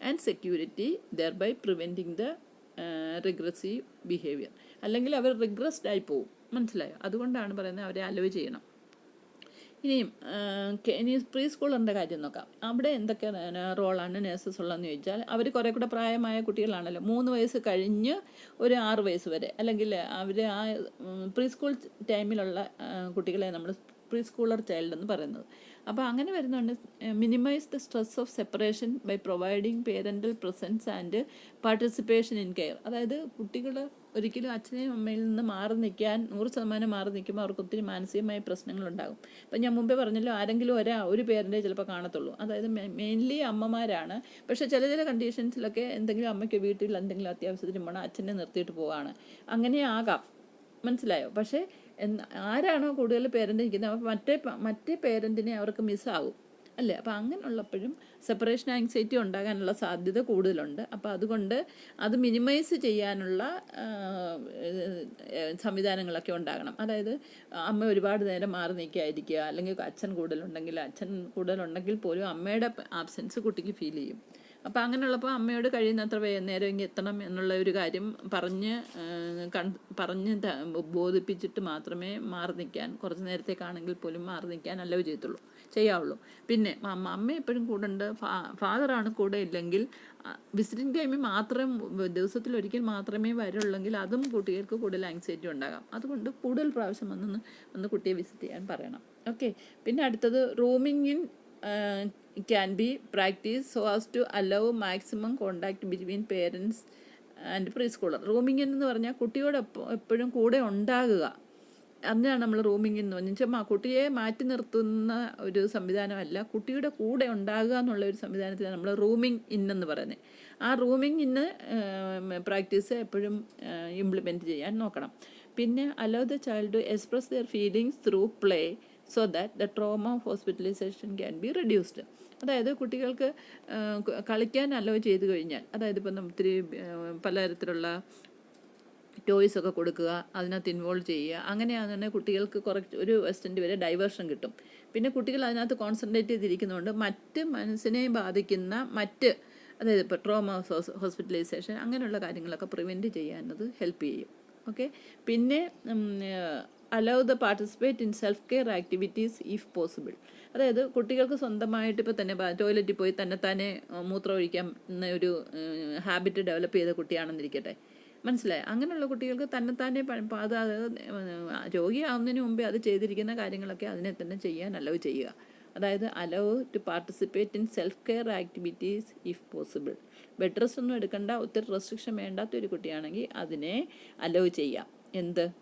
and security, thereby preventing the regressive behavior. അല്ലെങ്കിൽ അവർ റിഗ്രസ്ഡ് ആയി പോവും, മനസ്സിലായോ? അതുകൊണ്ടാണ് പറയുന്നത് അവരെ അലോ ചെയ്യണം. ഇനി പ്രീ സ്കൂളറിൻ്റെ കാര്യം നോക്കാം. അവിടെ എന്തൊക്കെ റോളാണ് നേഴ്സസ് ഉള്ളതെന്ന് ചോദിച്ചാൽ, അവർ കുറേ കൂടെ പ്രായമായ കുട്ടികളാണല്ലോ. 3 വയസ്സ് കഴിഞ്ഞ് ഒരു 6 വയസ്സ് വരെ, അല്ലെങ്കിൽ അവർ ആ പ്രീ സ്കൂൾ ടൈമിലുള്ള കുട്ടികളെ നമ്മൾ പ്രീ സ്കൂളർ ചൈൽഡ് എന്ന് പറയുന്നത്. അപ്പോൾ അങ്ങനെ വരുന്നുണ്ട്. Minimise the stress of separation by providing parental presence and participation in care. അതായത് കുട്ടികൾ ഒരിക്കലും അച്ഛനെയും അമ്മയിൽ നിന്ന് മാറി നിൽക്കാൻ 100% മാറി നിൽക്കുമ്പോൾ അവർക്ക് ഒത്തിരി മാനസികമായ പ്രശ്നങ്ങളുണ്ടാകും. അപ്പം ഞാൻ മുമ്പേ പറഞ്ഞല്ലോ, ആരെങ്കിലും ഒരു പേരൻ്റേ ചിലപ്പോൾ കാണത്തുള്ളൂ. അതായത് മെയിൻലി അമ്മമാരാണ്. പക്ഷേ ചില കണ്ടീഷൻസിലൊക്കെ എന്തെങ്കിലും അമ്മയ്ക്ക് വീട്ടിൽ എന്തെങ്കിലും അത്യാവശ്യത്തിന് വേണം അച്ഛനെ നിർത്തിയിട്ട് പോവുകയാണ്, അങ്ങനെ ആകാം, മനസ്സിലായോ? പക്ഷേ ആരാണോ കൂടുതൽ പേരൻ്റ് നിൽക്കുന്നത് അപ്പോൾ മറ്റേ പേരൻറ്റിനെ അവർക്ക് മിസ്സാകും, അല്ലേ? അപ്പോൾ അങ്ങനെയുള്ളപ്പോഴും സെപ്പറേഷൻ ആങ്സൈറ്റി ഉണ്ടാകാനുള്ള സാധ്യത കൂടുതലുണ്ട്. അപ്പോൾ അതുകൊണ്ട് അത് മിനിമൈസ് ചെയ്യാനുള്ള സംവിധാനങ്ങളൊക്കെ ഉണ്ടാകണം. അതായത് അമ്മ ഒരുപാട് നേരം മാറി നിൽക്കാതിരിക്കുക, അല്ലെങ്കിൽ അച്ഛൻ കൂടുതലുണ്ടെങ്കിൽ പോലും അമ്മയുടെ ആബ്സെൻസ് കുട്ടിക്ക് ഫീൽ ചെയ്യും. അപ്പോൾ അങ്ങനെയുള്ളപ്പോൾ അമ്മയോട് കഴിയുന്നത്ര നേരം ഇങ്ങനെ എത്തണം എന്നുള്ള ഒരു കാര്യം പറഞ്ഞ് ബോധിപ്പിച്ചിട്ട് മാത്രമേ മാറി നിൽക്കാൻ, കുറച്ച് നേരത്തേക്കാണെങ്കിൽ പോലും മാറി നിൽക്കാൻ അലോ ചെയ്യാവുള്ളൂ. പിന്നെ അമ്മ എപ്പോഴും കൂടെ ഉണ്ട്, ഫാദറാണ് കൂടെ ഇല്ലെങ്കിൽ വിസിറ്റിംഗ് ടൈമിൽ മാത്രം ദിവസത്തിലൊരിക്കൽ മാത്രമേ വരുള്ളെങ്കിൽ അതും കുട്ടികൾക്ക് കൂടുതൽ ആങ്സൈറ്റി ഉണ്ടാകാം. അതുകൊണ്ട് കൂടുതൽ പ്രാവശ്യം വന്ന് കുട്ടിയെ വിസിറ്റ് ചെയ്യാൻ പറയണം. ഓക്കെ. പിന്നെ അടുത്തത് rooming in can be practiced so as to allow maximum contact between parents and preschooler. Rooming എന്ന് പറഞ്ഞാൽ കുട്ടിയോട് എപ്പോഴും കൂടെ ഉണ്ടാകുക, അതിനാണ് നമ്മൾ റൂമിങ് എന്ന് പറഞ്ഞാൽ കുട്ടിയെ മാറ്റി നിർത്തുന്ന ഒരു സംവിധാനമല്ല, കുട്ടിയുടെ കൂടെ ഉണ്ടാകുക എന്നുള്ള ഒരു സംവിധാനത്തിലാണ് നമ്മൾ റൂമിങ് ഇൻ എന്ന് പറയുന്നത്. ആ റൂമിങ് ഇന്ന് പ്രാക്ടീസ് എപ്പോഴും ഇംപ്ലിമെൻറ്റ് ചെയ്യാൻ നോക്കണം. പിന്നെ allow the child to express their feelings through play so that the trauma of hospitalization can be reduced. അതായത് കുട്ടികൾക്ക് കളിക്കാൻ അലോ ചെയ്ത് കഴിഞ്ഞാൽ, അതായത് ഇപ്പം ഒത്തിരി പലതരത്തിലുള്ള ടോയ്സ് ഒക്കെ കൊടുക്കുക, അതിനകത്ത് ഇൻവോൾവ് ചെയ്യുക. അങ്ങനെയാണെന്നുണ്ടെങ്കിൽ കുട്ടികൾക്ക് കുറച്ച് ഒരു എക്സ്റ്റൻറ്റ് വരെ ഡൈവേർഷൻ കിട്ടും. പിന്നെ കുട്ടികൾ അതിനകത്ത് കോൺസെൻട്രേറ്റ് ചെയ്തിരിക്കുന്നതുകൊണ്ട് മറ്റ് മനസ്സിനെ ബാധിക്കുന്ന അതായത് ഇപ്പോൾ ട്രോമ ഹോസ്പിറ്റലൈസേഷൻ അങ്ങനെയുള്ള കാര്യങ്ങളൊക്കെ പ്രിവെൻറ്റ് ചെയ്യാനത് ഹെൽപ്പ് ചെയ്യും. ഓക്കെ. പിന്നെ allow the participate in self care activities if possible. അതായത് കുട്ടികൾക്ക് സ്വന്തമായിട്ട് ഇപ്പോൾ തന്നെ ടോയ്ലറ്റിൽ പോയി തന്നെത്താനെ മൂത്രം ഒഴിക്കാൻ ഒരു ഹാബിറ്റ് ഡെവലപ്പ് ചെയ്ത കുട്ടിയാണെന്നിരിക്കട്ടെ, മനസ്സിലായി. അങ്ങനെയുള്ള കുട്ടികൾക്ക് തന്നെത്താനെ അത് രോഗിയാവുന്നതിന് മുമ്പേ അത് ചെയ്തിരിക്കുന്ന കാര്യങ്ങളൊക്കെ അതിനെ തന്നെ ചെയ്യാൻ അലൗ ചെയ്യുക. അതായത് allow to participate in self care activities if possible. Bed rest ഒന്നും എടുക്കേണ്ട, ഒത്തിരി റെസ്ട്രിക്ഷൻ വേണ്ടാത്ത ഒരു കുട്ടിയാണെങ്കിൽ അതിനെ അലൗ ചെയ്യാം.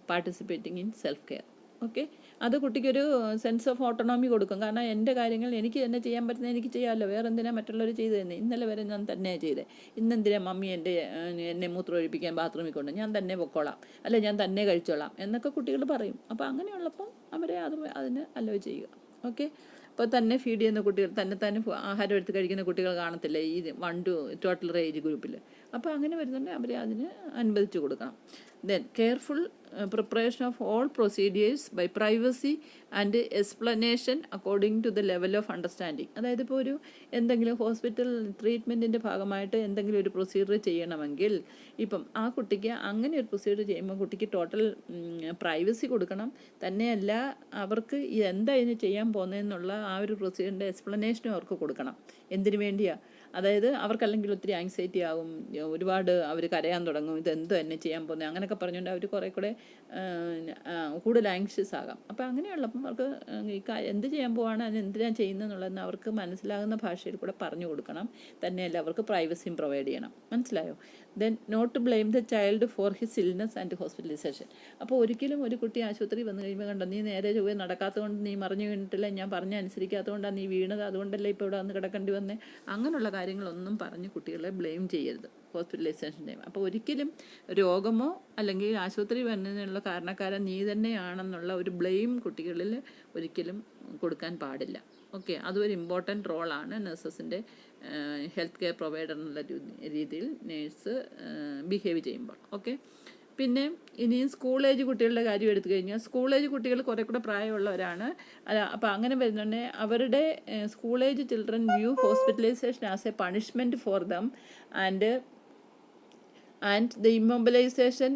Participating in self care. Okay. അത് കുട്ടിക്കൊരു സെൻസ് ഓഫ് ഓട്ടോണോമി കൊടുക്കും. കാരണം എൻ്റെ കാര്യങ്ങൾ എനിക്ക് തന്നെ ചെയ്യാൻ പറ്റുന്നത് എനിക്ക് ചെയ്യാമല്ലോ, വേറെ എന്തിനാ മറ്റുള്ളവർ ചെയ്ത് തന്നെ. ഇന്നലെ വരെ ഞാൻ തന്നെ ചെയ്തേ, ഇന്നെന്തിനാ മമ്മി എന്നെ മൂത്രം ഒഴിപ്പിക്കാൻ ബാത്റൂമിൽ കൊണ്ട്, ഞാൻ തന്നെ പൊക്കോളാം, അല്ലെ ഞാൻ തന്നെ കഴിച്ചോളാം എന്നൊക്കെ കുട്ടികൾ പറയും. അപ്പോൾ അങ്ങനെയുള്ളപ്പം അവരെ അതിന് അലോ ചെയ്യുക. ഓക്കെ. അപ്പോൾ തന്നെ ഫീഡ് ചെയ്യുന്ന കുട്ടികൾ, തന്നെ ആഹാരം എടുത്ത് കഴിക്കുന്ന കുട്ടികൾ കാണത്തില്ല ഈ 1 to ടോട്ടൽ ഏജ് ഗ്രൂപ്പിൽ. അപ്പോൾ അങ്ങനെ വരുന്നുണ്ടെങ്കിൽ അവരെ അതിന് അനുവദിച്ചു കൊടുക്കണം. Then careful preparation of all procedures by privacy and explanation according to the level of understanding. അതായത് ഇപ്പോൾ എന്തെങ്കിലും ഹോസ്പിറ്റൽ ട്രീറ്റ്മെൻറ്റിൻ്റെ ഭാഗമായിട്ട് എന്തെങ്കിലും ഒരു പ്രൊസീജിയർ ചെയ്യണമെങ്കിൽ ഇപ്പം ആ കുട്ടിക്ക് അങ്ങനെ ഒരു പ്രൊസീജിയർ ചെയ്യുമ്പോൾ കുട്ടിക്ക് ടോട്ടൽ പ്രൈവസി കൊടുക്കണം. തന്നെയല്ല അവർക്ക് എന്താ ഇതിന് ചെയ്യാൻ പോകുന്നതെന്നുള്ള ആ ഒരു പ്രൊസീജിയറിൻ്റെ എക്സ്പ്ലനേഷനും അവർക്ക് കൊടുക്കണം. എന്തിനു വേണ്ടിയാണ്? അതായത് അവർക്കല്ലെങ്കിൽ ഒത്തിരി ആങ്സൈറ്റി ആകും, ഒരുപാട് അവർ കരയാൻ തുടങ്ങും, ഇതെന്തോ എന്നെ ചെയ്യാൻ പോകുന്നത് അങ്ങനെയൊക്കെ പറഞ്ഞുകൊണ്ട് അവർ കുറേ കൂടെ കൂടുതൽ ആങ്ഷ്യസ് ആകാം. അപ്പോൾ അങ്ങനെയുള്ളപ്പം അവർക്ക് എന്ത് ചെയ്യാൻ പോവാണ്, അതിന് എന്തിനാണ് ചെയ്യുന്നതെന്നുള്ളതെന്ന് അവർക്ക് മനസ്സിലാകുന്ന ഭാഷയിൽ കൂടെ പറഞ്ഞു കൊടുക്കണം. തന്നെയല്ല അവർക്ക് പ്രൈവസിയും പ്രൊവൈഡ് ചെയ്യണം. മനസ്സിലായോ? Then not blame the child for his illness and hospitalisation. അപ്പോൾ ഒരിക്കലും ഒരു കുട്ടി ആശുപത്രി വന്നു കഴിയുമ്പോൾ കണ്ടോ, നീ നേരെ ചൊവ്വേ നടക്കാത്തതുകൊണ്ട്, നീ മറിഞ്ഞു വീണിട്ടില്ല, ഞാൻ പറഞ്ഞ അനുസരിക്കാത്തതുകൊണ്ടാണ് നീ വീണത്, അതുകൊണ്ടല്ലേ ഇപ്പോൾ ഇവിടെ വന്ന് കിടക്കേണ്ടി വന്നേ, അങ്ങനെയുള്ള കാര്യങ്ങളൊന്നും പറഞ്ഞ് കുട്ടികളെ ബ്ലെയിം ചെയ്യരുത് ഹോസ്പിറ്റലൈസേഷൻ ടൈം. അപ്പോൾ ഒരിക്കലും രോഗമോ അല്ലെങ്കിൽ ആശുപത്രി വരുന്നതിനുള്ള കാരണക്കാരൻ നീ തന്നെയാണെന്നുള്ള ഒരു ബ്ലെയിം കുട്ടികളിൽ ഒരിക്കലും കൊടുക്കാൻ പാടില്ല. ഓക്കെ. അതൊരു ഇമ്പോർട്ടൻറ്റ് റോളാണ് നഴ്സസിൻ്റെ ഹെൽത്ത് കെയർ പ്രൊവൈഡർ എന്നുള്ള രീതിയിൽ നേഴ്സ് ബിഹേവ് ചെയ്യുമ്പോൾ. ഓക്കെ. പിന്നെ ഇനിയും സ്കൂൾ ഏജ് കുട്ടികളുടെ കാര്യം എടുത്തു കഴിഞ്ഞാൽ, സ്കൂൾ ഏജ് കുട്ടികൾ കുറേ കൂടെ പ്രായമുള്ളവരാണ്. അപ്പോൾ അങ്ങനെ വരുന്നുണ്ടെങ്കിൽ അവരുടെ school age children view hospitalisation as a punishment for them and the immobilisation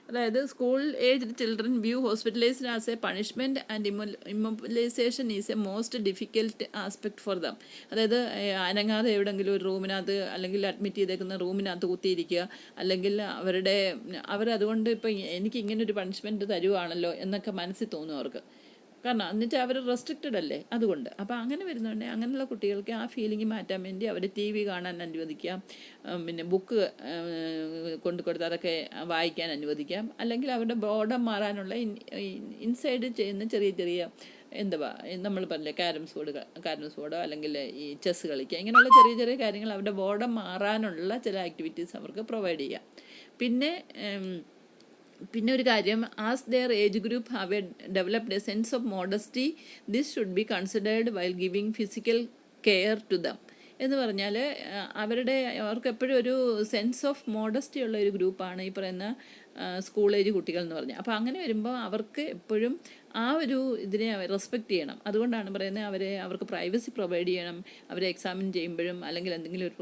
അതായത് school age children view hospitalisation as a punishment and immobilisation is a most difficult aspect for them. അതായത് അനങ്ങാതെ എവിടെയെങ്കിലും ഒരു റൂമിനകത്ത് അല്ലെങ്കിൽ അഡ്മിറ്റ് ചെയ്തേക്കുന്ന റൂമിനകത്ത് കുത്തിയിരിക്കുക, അല്ലെങ്കിൽ അവരതുകൊണ്ട് ഇപ്പം എനിക്ക് ഇങ്ങനൊരു പണിഷ്മെൻറ്റ് തരുവാണല്ലോ എന്നൊക്കെ മനസ്സിൽ തോന്നും അവർക്ക്. കാരണം എന്നുവെച്ചാൽ അവർ റെസ്ട്രിക്റ്റഡ് അല്ലേ, അതുകൊണ്ട്. അപ്പോൾ അങ്ങനെ വരുന്നുണ്ടെങ്കിൽ അങ്ങനെയുള്ള കുട്ടികൾക്ക് ആ ഫീലിംഗ് മാറ്റാൻ വേണ്ടി അവർ TV കാണാൻ അനുവദിക്കാം, പിന്നെ ബുക്ക് കൊടുത്ത് അതൊക്കെ വായിക്കാൻ അനുവദിക്കാം, അല്ലെങ്കിൽ അവരുടെ ബോർഡം മാറാനുള്ള ഇൻസൈഡ് ചെയ്യുന്ന ചെറിയ ചെറിയ നമ്മൾ പറഞ്ഞില്ലേ ക്യാരംസ് ബോർഡോ അല്ലെങ്കിൽ ഈ ചെസ് കളിക്കുക, ഇങ്ങനെയുള്ള ചെറിയ ചെറിയ കാര്യങ്ങൾ അവരുടെ ബോർഡം മാറാനുള്ള ചില ആക്ടിവിറ്റീസ് അവർക്ക് പ്രൊവൈഡ് ചെയ്യാം. പിന്നെ ഒരു കാര്യം, as their age group have a developed a sense of modesty this should be considered while giving physical care to them. എന്ന് പറഞ്ഞാൽ അവർക്ക് എപ്പോഴും ഒരു സെൻസ് ഓഫ് മോഡസ്റ്റി ഉള്ള ഒരു ഗ്രൂപ്പാണ് ഈ പറയുന്ന സ്കൂൾ ഏജ് കുട്ടികൾ എന്ന് പറഞ്ഞാൽ. അപ്പോൾ അങ്ങനെ വരുമ്പോൾ അവർക്ക് എപ്പോഴും ആ ഒരു ഇതിനെ റെസ്പെക്റ്റ് ചെയ്യണം. അതുകൊണ്ടാണ് പറയുന്നത് അവർക്ക് പ്രൈവസി പ്രൊവൈഡ് ചെയ്യണം. അവരെ എക്സാമിൻ ചെയ്യുമ്പോഴും അല്ലെങ്കിൽ എന്തെങ്കിലും ഒരു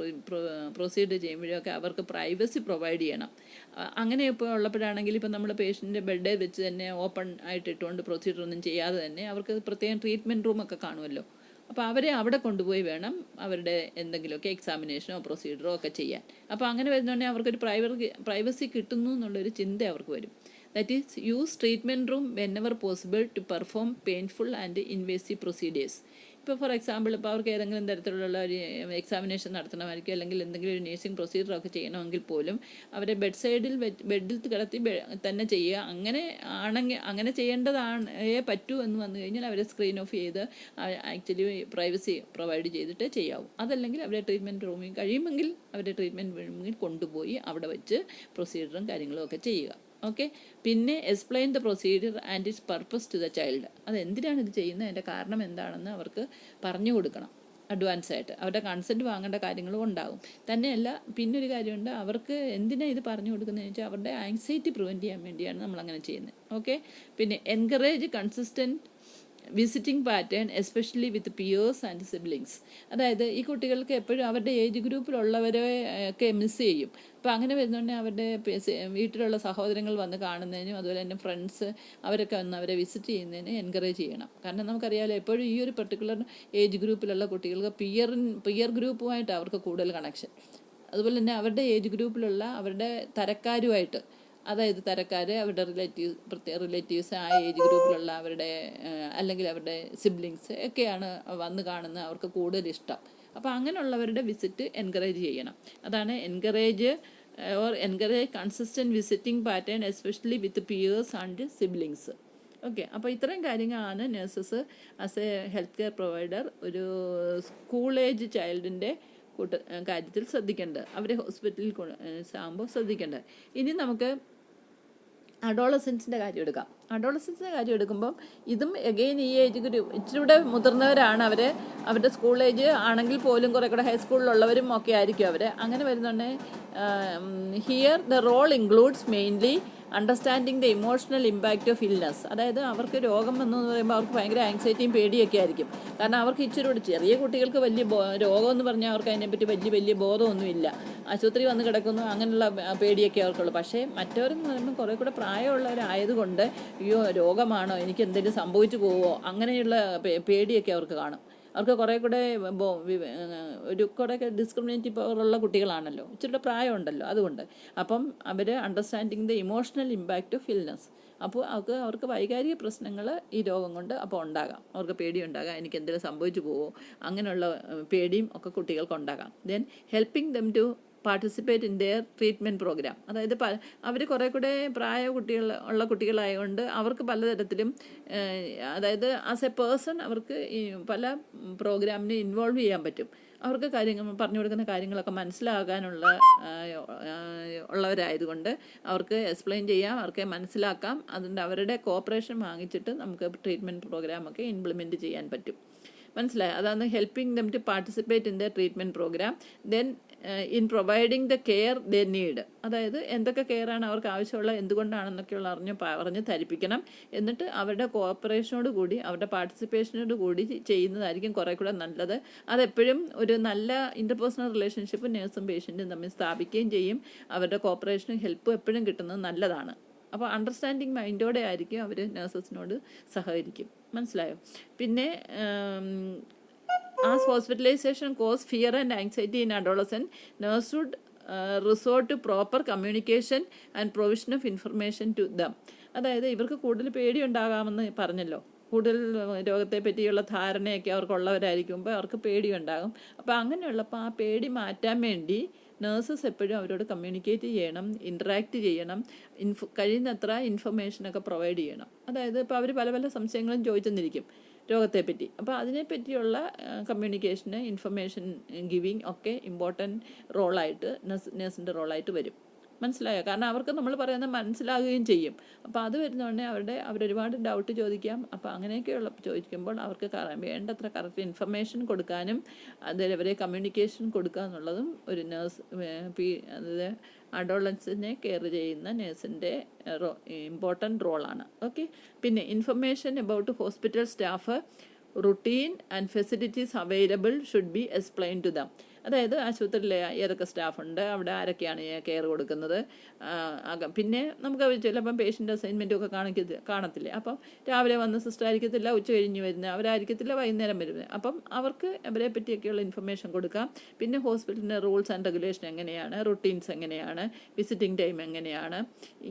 പ്രൊസീജിയർ ചെയ്യുമ്പോഴും ഒക്കെ അവർക്ക് പ്രൈവസി പ്രൊവൈഡ് ചെയ്യണം. അങ്ങനെ ഇപ്പോൾ ഉള്ളപ്പോഴാണെങ്കിൽ ഇപ്പോൾ നമ്മൾ പേഷ്യൻ്റെ ബെഡ് വെച്ച് തന്നെ ഓപ്പൺ ആയിട്ട് ഇട്ടുകൊണ്ട് പ്രൊസീജിയർ ഒന്നും ചെയ്യാതെ തന്നെ അവർക്ക് പ്രത്യേകം ട്രീറ്റ്മെൻറ്റ് റൂമൊക്കെ കാണുമല്ലോ. അപ്പോൾ അവരെ അവിടെ കൊണ്ടുപോയി വേണം അവരുടെ എന്തെങ്കിലുമൊക്കെ എക്സാമിനേഷനോ പ്രൊസീജിയറോ ഒക്കെ ചെയ്യാൻ. അപ്പോൾ അങ്ങനെ വരുന്നുണ്ടെങ്കിൽ അവർക്കൊരു പ്രൈവസി കിട്ടുന്നു എന്നുള്ളൊരു ചിന്ത അവർക്ക് വരും. That is use treatment room whenever possible to perform painful and invasive procedures. ഇപ്പോൾ ഫോർ എക്സാമ്പിൾ ഇപ്പോൾ അവർക്ക് ഏതെങ്കിലും തരത്തിലുള്ള ഒരു എക്സാമിനേഷൻ നടത്തണമായിരിക്കും, അല്ലെങ്കിൽ എന്തെങ്കിലും ഒരു നേഴ്സിംഗ് പ്രൊസീജിയറൊക്കെ ചെയ്യണമെങ്കിൽ പോലും അവരെ ബെഡിൽ കിടത്തി തന്നെ ചെയ്യുക. അങ്ങനെ ചെയ്യേണ്ടതാണ് പറ്റൂ എന്ന് വന്നു കഴിഞ്ഞാൽ അവരെ സ്ക്രീൻ ഓഫ് ചെയ്ത് ആക്ച്വലി പ്രൈവസി പ്രൊവൈഡ് ചെയ്തിട്ട് ചെയ്യാവൂ. അതല്ലെങ്കിൽ അവരെ ട്രീറ്റ്മെൻറ്റ് റൂമിൽ കഴിയുമെങ്കിൽ അവരെ ട്രീറ്റ്മെൻറ്റ് റൂമിൽ കൊണ്ടുപോയി അവിടെ വെച്ച് പ്രൊസീജിയറും കാര്യങ്ങളും ഒക്കെ ചെയ്യുക. ഓക്കെ. പിന്നെ explain the procedure and its purpose to the child. അതെന്തിനാണ് ഇത് ചെയ്യുന്നത്, അതിൻ്റെ കാരണം എന്താണെന്ന് അവർക്ക് പറഞ്ഞു കൊടുക്കണം. അഡ്വാൻസ് ആയിട്ട് അവരുടെ കൺസെൻറ്റ് വാങ്ങേണ്ട കാര്യങ്ങളും ഉണ്ടാകും. തന്നെയല്ല പിന്നൊരു കാര്യമുണ്ട്, അവർക്ക് എന്തിനാണ് ഇത് പറഞ്ഞു കൊടുക്കുന്നതെന്ന് വെച്ചാൽ അവരുടെ ആങ്സൈറ്റി പ്രിവെൻറ്റ് ചെയ്യാൻ വേണ്ടിയാണ് നമ്മളങ്ങനെ ചെയ്യുന്നത്. ഓക്കെ. പിന്നെ encourage consistent visiting pattern especially with peers and siblings. അതായത് ഈ കുട്ടികൾക്ക് എപ്പോഴും അവരുടെ ഏജ് ഗ്രൂപ്പിലുള്ളവരെ ഒക്കെ മിസ് ചെയ്യും. അപ്പോൾ അങ്ങനെ വരുന്നുണ്ടെങ്കിൽ അവരുടെ വീട്ടിലുള്ള സഹോദരങ്ങൾ വന്ന് കാണുന്നതിനും അതുപോലെ തന്നെ ഫ്രണ്ട്സ് അവരൊക്കെ വന്ന് അവരെ വിസിറ്റ് ചെയ്യുന്നതിന് എൻകറേജ് ചെയ്യണം. കാരണം നമുക്കറിയാമല്ലോ എപ്പോഴും ഈ ഒരു പെർട്ടിക്കുലർ ഏജ് ഗ്രൂപ്പിലുള്ള കുട്ടികൾക്ക് പിയർ ഗ്രൂപ്പുമായിട്ട് അവർക്ക് കൂടുതൽ കണക്ഷൻ. അതുപോലെ തന്നെ അവരുടെ ഏജ് ഗ്രൂപ്പിലുള്ള അവരുടെ തരക്കാരുമായിട്ട്, അതായത് തരക്കാർ അവരുടെ റിലേറ്റീവ്സ് ആ ഏജ് ഗ്രൂപ്പിലുള്ള അവരുടെ അല്ലെങ്കിൽ അവരുടെ സിബ്ലിങ്സ് ഒക്കെയാണ് വന്ന് കാണുന്നത് അവർക്ക് കൂടുതൽ ഇഷ്ടം. അപ്പോൾ അങ്ങനെയുള്ളവരുടെ വിസിറ്റ് എൻകറേജ് ചെയ്യണം. അതാണ് encourage consistent visiting pattern especially with peers and siblings. Okay. അപ്പോൾ ഇത്രയും കാര്യങ്ങളാണ് nurses as a health care provider ഒരു സ്കൂൾ ഏജ് ചൈൽഡിൻ്റെ കാര്യത്തിൽ ശ്രദ്ധിക്കേണ്ടത്, അവരെ ഹോസ്പിറ്റലിൽ ആകുമ്പോൾ ശ്രദ്ധിക്കേണ്ടത്. ഇനി നമുക്ക് അഡോളസൻസിൻ്റെ കാര്യം എടുക്കാം. അഡോളസൻസിൻ്റെ കാര്യം എടുക്കുമ്പം ഇതും എഗെയിൻ ഈ ഏജ് ഗ്രൂപ്പ് ഇച്ചിരൂടെ മുതിർന്നവരാണ്. അവരുടെ സ്കൂൾ ഏജ് ആണെങ്കിൽ പോലും കുറേ കൂടെ ഹൈസ്കൂളിലുള്ളവരും ഒക്കെ ആയിരിക്കും അവർ. അങ്ങനെ വരുന്നുണ്ടെങ്കിൽ here the role includes mainly understanding the emotional impact of illness. അതായത് അവർക്ക് രോഗം വന്നു എന്ന് പറയുമ്പോൾ അവർക്ക് ഭയങ്കര ആങ്സൈറ്റിയും പേടിയൊക്കെ ആയിരിക്കും. കാരണം അവർക്ക് ഇച്ചിരി ചെറിയ കുട്ടികൾക്ക് വലിയ രോഗമെന്ന് പറഞ്ഞാൽ അവർക്ക് അതിനെപ്പറ്റി വലിയ ബോധമൊന്നുമില്ല. ആശുപത്രി വന്ന് കിടക്കുന്നു അങ്ങനെയുള്ള പേടിയൊക്കെ അവർക്കുള്ളൂ. പക്ഷേ മറ്റവരെന്ന് പറയുമ്പോൾ കുറേ കൂടെ പ്രായമുള്ളവരായതുകൊണ്ട് അയ്യോ രോഗമാണോ, എനിക്ക് എന്തെങ്കിലും സംഭവിച്ചു പോവോ, അങ്ങനെയുള്ള പേടിയൊക്കെ അവർക്ക് കാണും. അവർക്ക് കുറേ കൂടെ ഒരു കുറേയൊക്കെ ഡിസ്ക്രിമിനേറ്റീവ് പവറുള്ള കുട്ടികളാണല്ലോ, ഇച്ചിരി പ്രായമുണ്ടല്ലോ, അതുകൊണ്ട്. അപ്പം അവർ understanding the emotional impact of illness. അപ്പോൾ അവർക്ക് വൈകാരിക പ്രശ്നങ്ങൾ ഈ രോഗം കൊണ്ട് അപ്പോൾ ഉണ്ടാകാം. അവർക്ക് പേടിയുണ്ടാകാം, എനിക്ക് എന്തെങ്കിലും സംഭവിച്ചു പോവോ, അങ്ങനെയുള്ള പേടിയും ഒക്കെ കുട്ടികൾക്ക് ഉണ്ടാകാം. Then helping them to participate in their treatment programme. അതായത് അവർ കുറേ കൂടെ ഉള്ള കുട്ടികളായതുകൊണ്ട് അവർക്ക് പലതരത്തിലും അതായത് ആസ് എ പേഴ്സൺ അവർക്ക് ഈ പല പ്രോഗ്രാമിന് ഇൻവോൾവ് ചെയ്യാൻ പറ്റും. അവർക്ക് പറഞ്ഞു കൊടുക്കുന്ന കാര്യങ്ങളൊക്കെ മനസ്സിലാകാനുള്ള ഉള്ളവരായതുകൊണ്ട് അവർക്ക് എക്സ്പ്ലെയിൻ ചെയ്യാം, അവർക്ക് മനസ്സിലാക്കാം. അതുകൊണ്ട് അവരുടെ കോപ്പറേഷൻ വാങ്ങിച്ചിട്ട് നമുക്ക് ട്രീറ്റ്മെൻറ്റ് പ്രോഗ്രാമൊക്കെ ഇംപ്ലിമെൻറ്റ് ചെയ്യാൻ പറ്റും. മനസ്സിലായി? അതാണ് helping them to participate in the treatment programme. Then in providing the care they need. അതായത് എന്തൊക്കെ കെയറാണ് അവർക്ക് ആവശ്യമുള്ള, എന്തുകൊണ്ടാണെന്നൊക്കെയുള്ള പറഞ്ഞ് ധരിപ്പിക്കണം. എന്നിട്ട് അവരുടെ കോപ്പറേഷനോട് കൂടി അവരുടെ പാർട്ടിസിപ്പേഷനോട് കൂടി ചെയ്യുന്നതായിരിക്കും കുറേ കൂടെ നല്ലത്. അതെപ്പോഴും ഒരു നല്ല ഇൻ്റർപേഴ്സണൽ റിലേഷൻഷിപ്പ് നേഴ്സും പേഷ്യൻറ്റും തമ്മിൽ സ്ഥാപിക്കുകയും ചെയ്യും. അവരുടെ കോപ്പറേഷനും ഹെൽപ്പും എപ്പോഴും കിട്ടുന്നത് നല്ലതാണ്. അപ്പോൾ അണ്ടർസ്റ്റാൻഡിങ് മൈൻഡോടെ ആയിരിക്കും അവർ നഴ്സസിനോട് സഹകരിക്കും. മനസ്സിലായോ? പിന്നെ as hospitalization cause fear and anxiety in adolescent, nurse should resort to proper communication and provision of information to them. അതായത് ഇവർക്ക് കൂടുതൽ പേടിയുണ്ടാകാമെന്ന് പറഞ്ഞല്ലോ. കൂടുതൽ രോഗത്തെ പറ്റിയുള്ള ധാരണയൊക്കെ അവർക്കുള്ളവരായിരിക്കുമ്പോൾ അവർക്ക് പേടിയുണ്ടാകും. അപ്പോൾ അങ്ങനെയുള്ളപ്പോൾ ആ പേടി മാറ്റാൻ വേണ്ടി നേഴ്സസ് എപ്പോഴും അവരോട് കമ്മ്യൂണിക്കേറ്റ് ചെയ്യണം, ഇൻറ്ററാക്റ്റ് ചെയ്യണം, കഴിയുന്നത്ര ഇൻഫർമേഷനൊക്കെ പ്രൊവൈഡ് ചെയ്യണം. അതായത് ഇപ്പോൾ അവർ പല സംശയങ്ങളും ചോദിച്ചെന്നിരിക്കും രോഗത്തെപ്പറ്റി. അപ്പോൾ അതിനെപ്പറ്റിയുള്ള കമ്മ്യൂണിക്കേഷന്, ഇൻഫർമേഷൻ ഗിവിങ് ഒക്കെ ഇമ്പോർട്ടൻറ്റ് റോളായിട്ട് നേഴ്സിൻ്റെ റോളായിട്ട് വരും. മനസ്സിലായോ? കാരണം അവർക്ക് നമ്മൾ പറയുന്നത് മനസ്സിലാകുകയും ചെയ്യും. അപ്പോൾ അത് വരുന്നതുകൊണ്ട് അവരൊരുപാട് ഡൗട്ട് ചോദിക്കാം. അപ്പോൾ അങ്ങനെയൊക്കെയുള്ള ചോദിക്കുമ്പോൾ അവർക്ക് വേണ്ടത്ര കറക്റ്റ് ഇൻഫർമേഷൻ കൊടുക്കാനും അതേവരെ കമ്മ്യൂണിക്കേഷൻ കൊടുക്കുക എന്നുള്ളതും ഒരു നേഴ്സ് അതായത് അഡോളൻസിനെ കെയർ ചെയ്യുന്ന നേഴ്സിൻ്റെ ഇമ്പോർട്ടൻറ്റ് റോളാണ്. ഓക്കെ. പിന്നെ information about hospital staff, routine and facilities available should be explain to them. അതായത് ആശുപത്രിയിൽ ഏതൊക്കെ സ്റ്റാഫുണ്ട്, അവിടെ ആരൊക്കെയാണ് കെയർ കൊടുക്കുന്നത്. പിന്നെ നമുക്ക് ചിലപ്പം പേഷ്യൻ്റ് അസൈൻമെൻറ്റും ഒക്കെ കാണത്തില്ലേ. അപ്പം രാവിലെ വന്ന് സിസ്റ്റർ ആയിരിക്കത്തില്ല, ഉച്ച കഴിഞ്ഞ് വരുന്നത് അവരായിരിക്കത്തില്ല, വൈകുന്നേരം വരുന്നത്. അപ്പം അവർക്ക് അവരെ പറ്റിയൊക്കെയുള്ള ഇൻഫർമേഷൻ കൊടുക്കാം. പിന്നെ ഹോസ്പിറ്റലിൻ്റെ റൂൾസ് ആൻഡ് റെഗുലേഷൻ എങ്ങനെയാണ്, റുട്ടീൻസ് എങ്ങനെയാണ്, വിസിറ്റിംഗ് ടൈം എങ്ങനെയാണ്,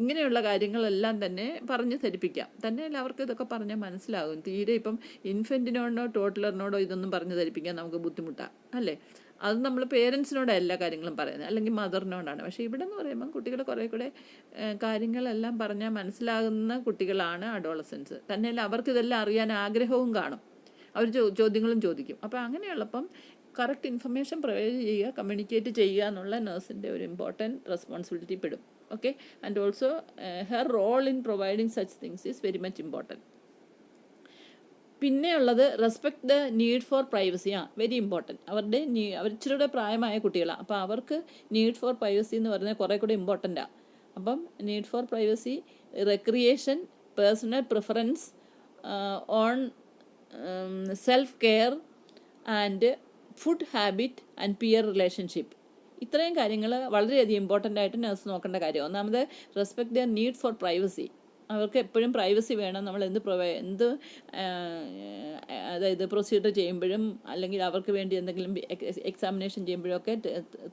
ഇങ്ങനെയുള്ള കാര്യങ്ങളെല്ലാം തന്നെ പറഞ്ഞ് ധരിപ്പിക്കാം. തന്നെയല്ല അവർക്ക് ഇതൊക്കെ പറഞ്ഞാൽ മനസ്സിലാകും. തീരെ ഇപ്പം ഇൻഫൻറ്റിനോടോ ടോട്ടലറിനോടോ ഇതൊന്നും പറഞ്ഞ് ധരിപ്പിക്കാൻ നമുക്ക് ബുദ്ധിമുട്ടാണ്, അല്ലേ? അത് നമ്മൾ പേരൻസിനോട് എല്ലാ കാര്യങ്ങളും പറയുന്നത്, അല്ലെങ്കിൽ മദറിനോടാണ്. പക്ഷേ ഇവിടെ എന്ന് പറയുമ്പോൾ കുട്ടികൾ കുറേ കൂടെ കാര്യങ്ങളെല്ലാം പറഞ്ഞാൽ മനസ്സിലാകുന്ന കുട്ടികളാണ് അഡോളസൻസ്. തന്നെയല്ല അവർക്കിതെല്ലാം അറിയാൻ ആഗ്രഹവും കാണും, അവർ ചോദ്യങ്ങളും ചോദിക്കും. അപ്പോൾ അങ്ങനെയുള്ളപ്പം കറക്റ്റ് ഇൻഫർമേഷൻ പ്രൊവൈഡ് ചെയ്യുക, കമ്മ്യൂണിക്കേറ്റ് ചെയ്യുക എന്നുള്ള നഴ്സിൻ്റെ ഒരു ഇമ്പോർട്ടൻറ്റ് റെസ്പോൺസിബിലിറ്റി പെടും. Okay. And also her role in providing such things is very much important. പിന്നെയുള്ളത് respect the need for privacy. Very important. അവർ ഇച്ചിരി കൂടെ പ്രായമായ കുട്ടികളാണ്, അപ്പോൾ അവർക്ക് നീഡ് ഫോർ പ്രൈവസി എന്ന് പറയുന്നത് കുറേ കൂടെ ഇമ്പോർട്ടൻ്റാണ്. അപ്പം need for privacy, recreation, personal preference, on self care and food habit and peer relationship. ഇത്രയും കാര്യങ്ങൾ വളരെയധികം ഇമ്പോർട്ടൻ്റ് ആയിട്ട് നഴ്സ് നോക്കേണ്ട കാര്യം. ഒന്നാമത് respect the need for privacy. അവർക്ക് എപ്പോഴും പ്രൈവസി വേണം. നമ്മൾ എന്ത് അതായത് പ്രൊസീജിയർ ചെയ്യുമ്പോഴും അല്ലെങ്കിൽ അവർക്ക് വേണ്ടി എന്തെങ്കിലും എക്സാമിനേഷൻ ചെയ്യുമ്പോഴൊക്കെ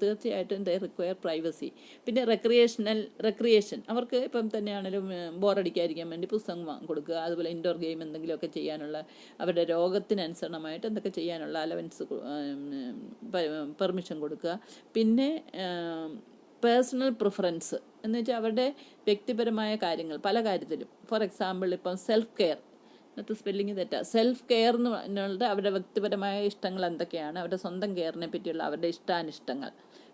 തീർച്ചയായിട്ടും ദേ റിക്വയർ പ്രൈവസി. പിന്നെ റെക്രിയേഷൻ, അവർക്ക് ഇപ്പം തന്നെയാണെങ്കിലും ബോറടിക്കാതിരിക്കാൻ വേണ്ടി പുസ്തകം കൊടുക്കുക, അതുപോലെ ഇൻഡോർ ഗെയിം എന്തെങ്കിലുമൊക്കെ ചെയ്യാനുള്ള, അവരുടെ രോഗത്തിനനുസരണമായിട്ട് എന്തൊക്കെ ചെയ്യാനുള്ള അലവൻസ് പെർമിഷൻ കൊടുക്കുക. പിന്നെ പേഴ്സണൽ പ്രിഫറൻസ് എന്ന് വെച്ചാൽ അവരുടെ വ്യക്തിപരമായ കാര്യങ്ങൾ പല കാര്യത്തിലും. ഫോർ എക്സാമ്പിൾ ഇപ്പം സെൽഫ് കെയർ, ഇന്നത്തെ സ്പെല്ലിങ് തെറ്റാ. സെൽഫ് കെയർ എന്ന് പറഞ്ഞാൽ അവരുടെ വ്യക്തിപരമായ ഇഷ്ടങ്ങൾ എന്തൊക്കെയാണ്, അവരുടെ സ്വന്തം കെയറിനെ പറ്റിയുള്ള അവരുടെ ഇഷ്ടാനിഷ്ടങ്ങൾ.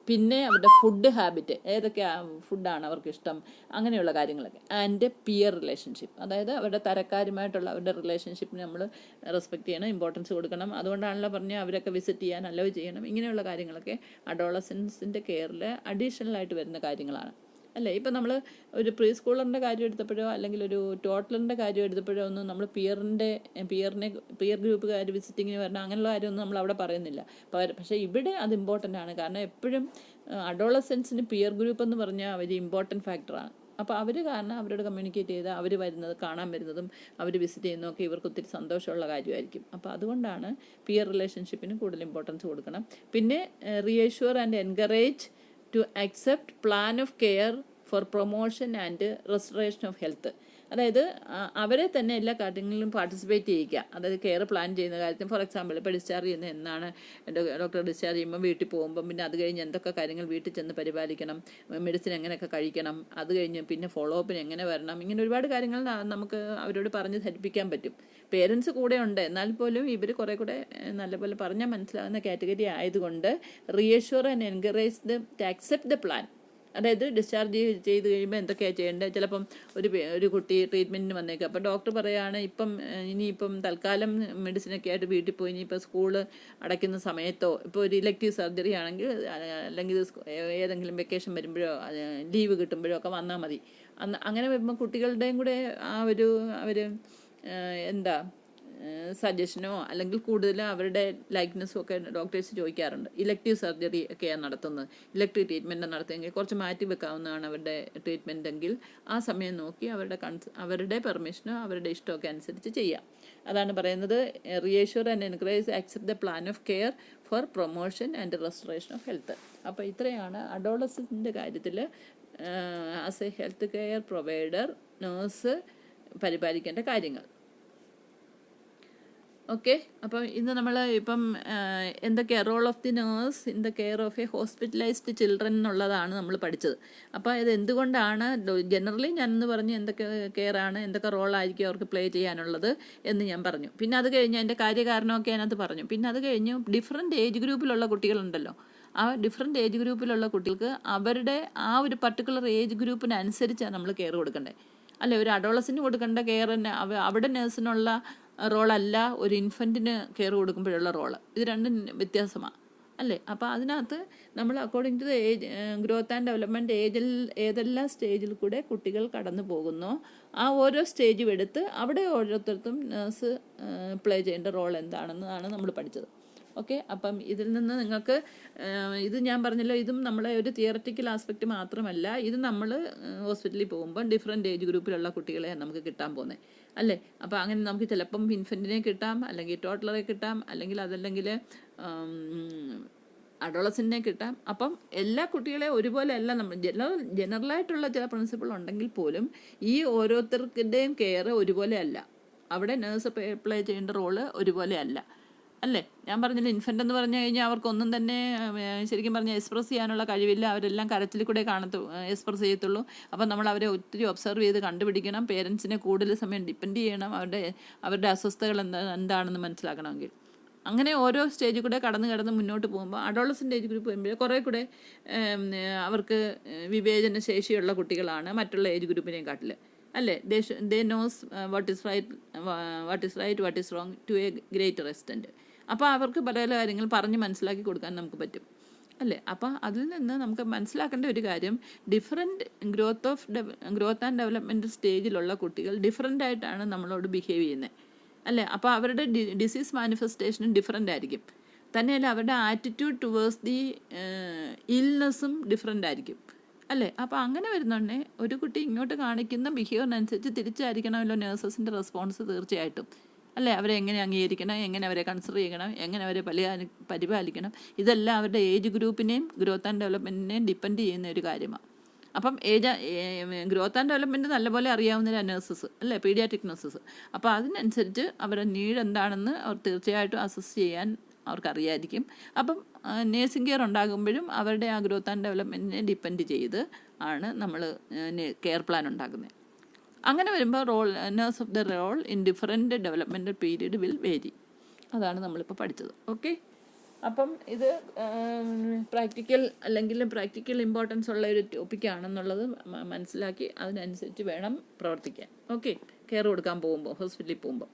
പിന്നെ അവരുടെ ഫുഡ് ഹാബിറ്റ്, ഏതൊക്കെ ഫുഡാണ് അവർക്ക് ഇഷ്ടം, അങ്ങനെയുള്ള കാര്യങ്ങളൊക്കെ. ആൻഡ് പിയർ റിലേഷൻഷിപ്പ്, അതായത് അവരുടെ തരക്കാരുമായിട്ടുള്ള അവരുടെ റിലേഷൻഷിപ്പിന് നമ്മൾ റെസ്പെക്റ്റ് ചെയ്യണം, ഇമ്പോർട്ടൻസ് കൊടുക്കണം. അതുകൊണ്ടാണല്ലോ പറഞ്ഞാൽ അവരൊക്കെ വിസിറ്റ് ചെയ്യാൻ അലോ ചെയ്യണം. ഇങ്ങനെയുള്ള കാര്യങ്ങളൊക്കെ അഡോളസൻസിൻ്റെ കെയറിൽ അഡീഷണലായിട്ട് വരുന്ന കാര്യങ്ങളാണ്, അല്ലേ? ഇപ്പം നമ്മൾ ഒരു പ്രീ സ്കൂളറിൻ്റെ കാര്യം എടുത്തപ്പോഴോ അല്ലെങ്കിൽ ഒരു ടോട്ടലറിൻ്റെ കാര്യം എടുത്തപ്പോഴോ ഒന്നും നമ്മൾ പിയർ ഗ്രൂപ്പുകാർ വിസിറ്റിങ്ങിന് വരണം അങ്ങനെയുള്ള കാര്യമൊന്നും നമ്മൾ അവിടെ പറയുന്നില്ല. പക്ഷേ ഇവിടെ അത് ഇമ്പോർട്ടൻ്റ് ആണ്. കാരണം എപ്പോഴും അഡോളസൻസിന് പിയർ ഗ്രൂപ്പ് എന്ന് പറഞ്ഞാൽ ഒരു ഇമ്പോർട്ടൻറ്റ് ഫാക്ടറാണ്. അപ്പോൾ അവർ കാരണം അവരോട് കമ്മ്യൂണിക്കേറ്റ് ചെയ്ത് അവർ വരുന്നത്, കാണാൻ വരുന്നതും അവർ വിസിറ്റ് ചെയ്യുന്നതൊക്കെ ഇവർക്ക് ഒത്തിരി സന്തോഷമുള്ള കാര്യമായിരിക്കും. അപ്പോൾ അതുകൊണ്ടാണ് പിയർ റിലേഷൻഷിപ്പിന് കൂടുതൽ ഇമ്പോർട്ടൻസ് കൊടുക്കണം. പിന്നെ reassure and encourage to accept plan of care for promotion and restoration of health. അതായത് അവരെ തന്നെ എല്ലാ കാര്യങ്ങളിലും പാർട്ടിസിപ്പേറ്റ് ചെയ്യിക്കുക. അതായത് കെയർ പ്ലാൻ ചെയ്യുന്ന കാര്യത്തിൽ, ഫോർ എക്സാമ്പിൾ ഇപ്പോൾ ഡിസ്ചാർജ് ചെയ്യുന്നത് എന്നാണ്, ഡോക്ടർ ഡിസ്ചാർജ് ചെയ്യുമ്പോൾ വീട്ടിൽ പോകുമ്പം പിന്നെ അത് കഴിഞ്ഞ് എന്തൊക്കെ കാര്യങ്ങൾ വീട്ടിൽ ചെന്ന് പരിപാലിക്കണം, മെഡിസിൻ എങ്ങനെയൊക്കെ കഴിക്കണം, അത് കഴിഞ്ഞ് പിന്നെ ഫോളോ അപ്പിന് എങ്ങനെ വരണം, ഇങ്ങനെ ഒരുപാട് കാര്യങ്ങൾ നമുക്ക് അവരോട് പറഞ്ഞ് ധരിപ്പിക്കാൻ പറ്റും. പേരൻസ് കൂടെ ഉണ്ട്, എന്നാൽ പോലും ഇവർ കുറേ കൂടെ നല്ലപോലെ പറഞ്ഞാൽ മനസ്സിലാകുന്ന കാറ്റഗറി ആയതുകൊണ്ട് reassure and encourage to accept the plan. അതായത് ഡിസ്ചാർജ് ചെയ്ത് കഴിയുമ്പോൾ എന്തൊക്കെയാണ് ചെയ്യേണ്ടത്. ചിലപ്പം ഒരു കുട്ടി ട്രീറ്റ്മെൻറ്റിന് വന്നേക്കുക, അപ്പോൾ ഡോക്ടർ പറയുകയാണ് ഇനിയിപ്പം തൽക്കാലം മെഡിസിനൊക്കെ ആയിട്ട് വീട്ടിൽ പോയി ഇനിയിപ്പോൾ സ്കൂള് അടയ്ക്കുന്ന സമയത്തോ, ഇപ്പോൾ ഒരു ഇലക്റ്റീവ് സർജറി ആണെങ്കിൽ അല്ലെങ്കിൽ ഏതെങ്കിലും വെക്കേഷൻ വരുമ്പോഴോ ലീവ് കിട്ടുമ്പോഴോ ഒക്കെ വന്നാൽ മതി. അങ്ങനെ വരുമ്പോൾ കുട്ടികളുടെയും കൂടെ അവർ സജഷനോ അല്ലെങ്കിൽ കൂടുതലും അവരുടെ ലൈക്നെസ്സും ഒക്കെ ഡോക്ടേഴ്സ് ചോദിക്കാറുണ്ട്. ഇലക്റ്റീവ് സർജറി ഒക്കെയാണ് നടത്തുന്നത്, ഇലക്ട്രിക് ട്രീറ്റ്മെൻറ്റ് നടത്തുമെങ്കിൽ കുറച്ച് മാറ്റി വെക്കാവുന്നതാണ് അവരുടെ ട്രീറ്റ്മെൻറ്റ് എങ്കിൽ ആ സമയം നോക്കി അവരുടെ പെർമിഷനോ അവരുടെ ഇഷ്ടമൊക്കെ അനുസരിച്ച് ചെയ്യാം. അതാണ് പറയുന്നത് reassure and encourage accept the plan of care for promotion and restoration of health. അപ്പോൾ ഇത്രയാണ് അഡോളസൻസിൻ്റെ കാര്യത്തിൽ as a health care provider nurse പരിപാലിക്കേണ്ട കാര്യങ്ങൾ. ഓക്കെ, അപ്പം ഇന്ന് നമ്മൾ ഇപ്പം എന്തൊക്കെയാണ് role of the nurse in the care of a hospitalised children എന്നുള്ളതാണ് നമ്മൾ പഠിച്ചത്. അപ്പോൾ ഇത് എന്തുകൊണ്ടാണ് ജനറലി ഞാനെന്ന് പറഞ്ഞ് എന്തൊക്കെ കെയറാണ്, എന്തൊക്കെ റോളായിരിക്കും അവർക്ക് പ്ലേ ചെയ്യാനുള്ളത് എന്ന് ഞാൻ പറഞ്ഞു. പിന്നെ അത് കഴിഞ്ഞ് അതിൻ്റെ കാര്യകാരണമൊക്കെ അതിനകത്ത് പറഞ്ഞു. പിന്നെ അത് കഴിഞ്ഞ് ഡിഫറെൻറ്റ് ഏജ് ഗ്രൂപ്പിലുള്ള കുട്ടികളുണ്ടല്ലോ, ആ ഡിഫറെൻറ്റ് ഏജ് ഗ്രൂപ്പിലുള്ള കുട്ടികൾക്ക് അവരുടെ ആ ഒരു പർട്ടിക്കുലർ ഏജ് ഗ്രൂപ്പിനനുസരിച്ചാണ് നമ്മൾ കെയർ കൊടുക്കേണ്ടത്. അല്ലേ, ഒരു അഡോളസന് കൊടുക്കേണ്ട കെയർ തന്നെ അവിടെ നേഴ്സിനുള്ള റോളല്ല ഒരു ഇൻഫൻറ്റിന് കെയർ കൊടുക്കുമ്പോഴുള്ള റോള്. ഇത് രണ്ടും വ്യത്യാസമാണ്, അല്ലേ? അപ്പോൾ അതിനകത്ത് നമ്മൾ according to the age growth and development ഏതെല്ലാം സ്റ്റേജിൽ കൂടെ കുട്ടികൾ കടന്നു പോകുന്നോ ആ ഓരോ സ്റ്റേജും എടുത്ത് അവിടെ ഓരോരുത്തർക്കും നേഴ്സ് പ്ലേ ചെയ്യേണ്ട റോൾ എന്താണെന്നാണ് നമ്മൾ പഠിച്ചത്. ഓക്കെ, അപ്പം ഇതിൽ നിന്ന് നിങ്ങൾക്ക് ഇത് ഞാൻ പറഞ്ഞല്ലോ, ഇതും നമ്മളെ ഒരു തിയററ്റിക്കൽ ആസ്പെക്റ്റ് മാത്രമല്ല, ഇത് നമ്മൾ ഹോസ്പിറ്റലിൽ പോകുമ്പോൾ ഡിഫറെൻറ്റ് ഏജ് ഗ്രൂപ്പിലുള്ള കുട്ടികളെ നമുക്ക് കിട്ടാൻ പോകുന്നത്, അല്ലേ? അപ്പോൾ അങ്ങനെ നമുക്ക് ചിലപ്പം ഇൻഫൻറ്റിനെ കിട്ടാം, അല്ലെങ്കിൽ ടോട്ടലറെ കിട്ടാം, അതല്ലെങ്കിൽ അഡോളസൻറ്റിനെ കിട്ടാം. അപ്പം എല്ലാ കുട്ടികളെയും ഒരുപോലെ അല്ല നമ്മൾ ജനറലായിട്ടുള്ള ചില പ്രിൻസിപ്പിൾ ഉണ്ടെങ്കിൽ പോലും ഈ ഓരോരുത്തരുടെയും കെയർ ഒരുപോലെ അല്ല. അവിടെ നേഴ്സ് പ്ലേ ചെയ്യേണ്ട റോള് ഒരുപോലെ അല്ല, അല്ലേ? ഞാൻ പറഞ്ഞില്ല, ഇൻഫൻ്റ് എന്ന് പറഞ്ഞു കഴിഞ്ഞാൽ അവർക്കൊന്നും തന്നെ ശരിക്കും പറഞ്ഞാൽ എക്സ്പ്രസ് ചെയ്യാനുള്ള കഴിവില്ല. അവരെല്ലാം കരച്ചിൽ കൂടെ എക്സ്പ്രസ് ചെയ്യത്തുള്ളൂ. അപ്പം നമ്മൾ അവരെ ഒത്തിരി ഒബ്സർവ് ചെയ്ത് കണ്ടുപിടിക്കണം. പേരൻസിനെ കൂടുതൽ സമയം ഡിപ്പെൻഡ് ചെയ്യണം. അവരുടെ അസ്വസ്ഥതകൾ എന്താണെന്ന് മനസ്സിലാക്കണമെങ്കിൽ. അങ്ങനെ ഓരോ സ്റ്റേജിൽ കൂടെ കടന്ന് മുന്നോട്ട് പോകുമ്പോൾ അഡോളസൻ്റ് ഏജ് ഗ്രൂപ്പ് വരുമ്പോൾ കുറേ കൂടെ അവർക്ക് വിവേചന ശേഷിയുള്ള കുട്ടികളാണ് മറ്റുള്ള ഏജ് ഗ്രൂപ്പിനെയും കാട്ടിൽ, അല്ലേ? They knows what is right what is wrong to a greater extent. അപ്പോൾ അവർക്ക് പല പല കാര്യങ്ങൾ പറഞ്ഞ് മനസ്സിലാക്കി കൊടുക്കാൻ നമുക്ക് പറ്റും, അല്ലേ? അപ്പോൾ അതിൽ നിന്ന് നമുക്ക് മനസ്സിലാക്കേണ്ട ഒരു കാര്യം, ഡിഫറെൻറ്റ് ഗ്രോത്ത് ആൻഡ് ഡെവലപ്മെൻറ്റ് സ്റ്റേജിലുള്ള കുട്ടികൾ ഡിഫറെൻ്റ് ആയിട്ടാണ് നമ്മളോട് ബിഹേവ് ചെയ്യുന്നത്, അല്ലേ? അപ്പോൾ അവരുടെ ഡിസീസ് മാനിഫെസ്റ്റേഷനും ഡിഫറെൻ്റ് ആയിരിക്കും. തന്നെയല്ല അവരുടെ ആറ്റിറ്റ്യൂഡ് ടുവേഴ്സ് ദി ഇൽനെസ്സും ഡിഫറെൻ്റ് ആയിരിക്കും, അല്ലേ? അപ്പോൾ അങ്ങനെ വരുന്നുണ്ടേ ഒരു കുട്ടി ഇങ്ങോട്ട് കാണിക്കുന്ന ബിഹേവിയറിനനുസരിച്ച് തിരിച്ചായിരിക്കണമല്ലോ നേഴ്സസിൻ്റെ റെസ്പോൺസ് തീർച്ചയായിട്ടും, അല്ലേ? അവരെ എങ്ങനെ അംഗീകരിക്കണം, എങ്ങനെ അവരെ കൺസിഡർ ചെയ്യണം, എങ്ങനെ അവരെ പരിപാലിക്കണം, ഇതെല്ലാം അവരുടെ ഏജ് ഗ്രൂപ്പിനെയും ഗ്രോത്ത് ആൻഡ് ഡെവലപ്മെൻറ്റിനെയും ഡിപ്പെൻഡ് ചെയ്യുന്ന ഒരു കാര്യമാണ്. അപ്പം ഗ്രോത്ത് ആൻഡ് ഡെവലപ്മെൻറ്റ് നല്ലപോലെ അറിയാവുന്ന നഴ്സസ്, അല്ലേ? Paediatric nurses. അപ്പോൾ അതിനനുസരിച്ച് അവരുടെ നീഡ് എന്താണെന്ന് അവർ തീർച്ചയായിട്ടും അസസ് ചെയ്യാൻ അവർക്കറിയായിരിക്കും. അപ്പം നേഴ്സിംഗ് കെയർ ഉണ്ടാകുമ്പോഴും അവരുടെ ആ ഗ്രോത്ത് ആൻഡ് ഡെവലപ്മെൻറ്റിനെ ഡിപ്പെൻഡ് ചെയ്ത് ആണ് നമ്മൾ കെയർ പ്ലാൻ ഉണ്ടാക്കുന്നത്. അങ്ങനെ വരുമ്പോൾ nurse of the role in different developmental period will vary. അതാണ് നമ്മളിപ്പോൾ പഠിച്ചത്. ഓക്കെ, അപ്പം ഇത് പ്രാക്ടിക്കൽ ഇമ്പോർട്ടൻസ് ഉള്ള ഒരു ടോപ്പിക്കാണെന്നുള്ളത് മനസ്സിലാക്കി അതിനനുസരിച്ച് വേണം പ്രവർത്തിക്കാൻ. ഓക്കെ, കെയർ കൊടുക്കാൻ പോകുമ്പോൾ, ഹോസ്പിറ്റലിൽ പോകുമ്പോൾ.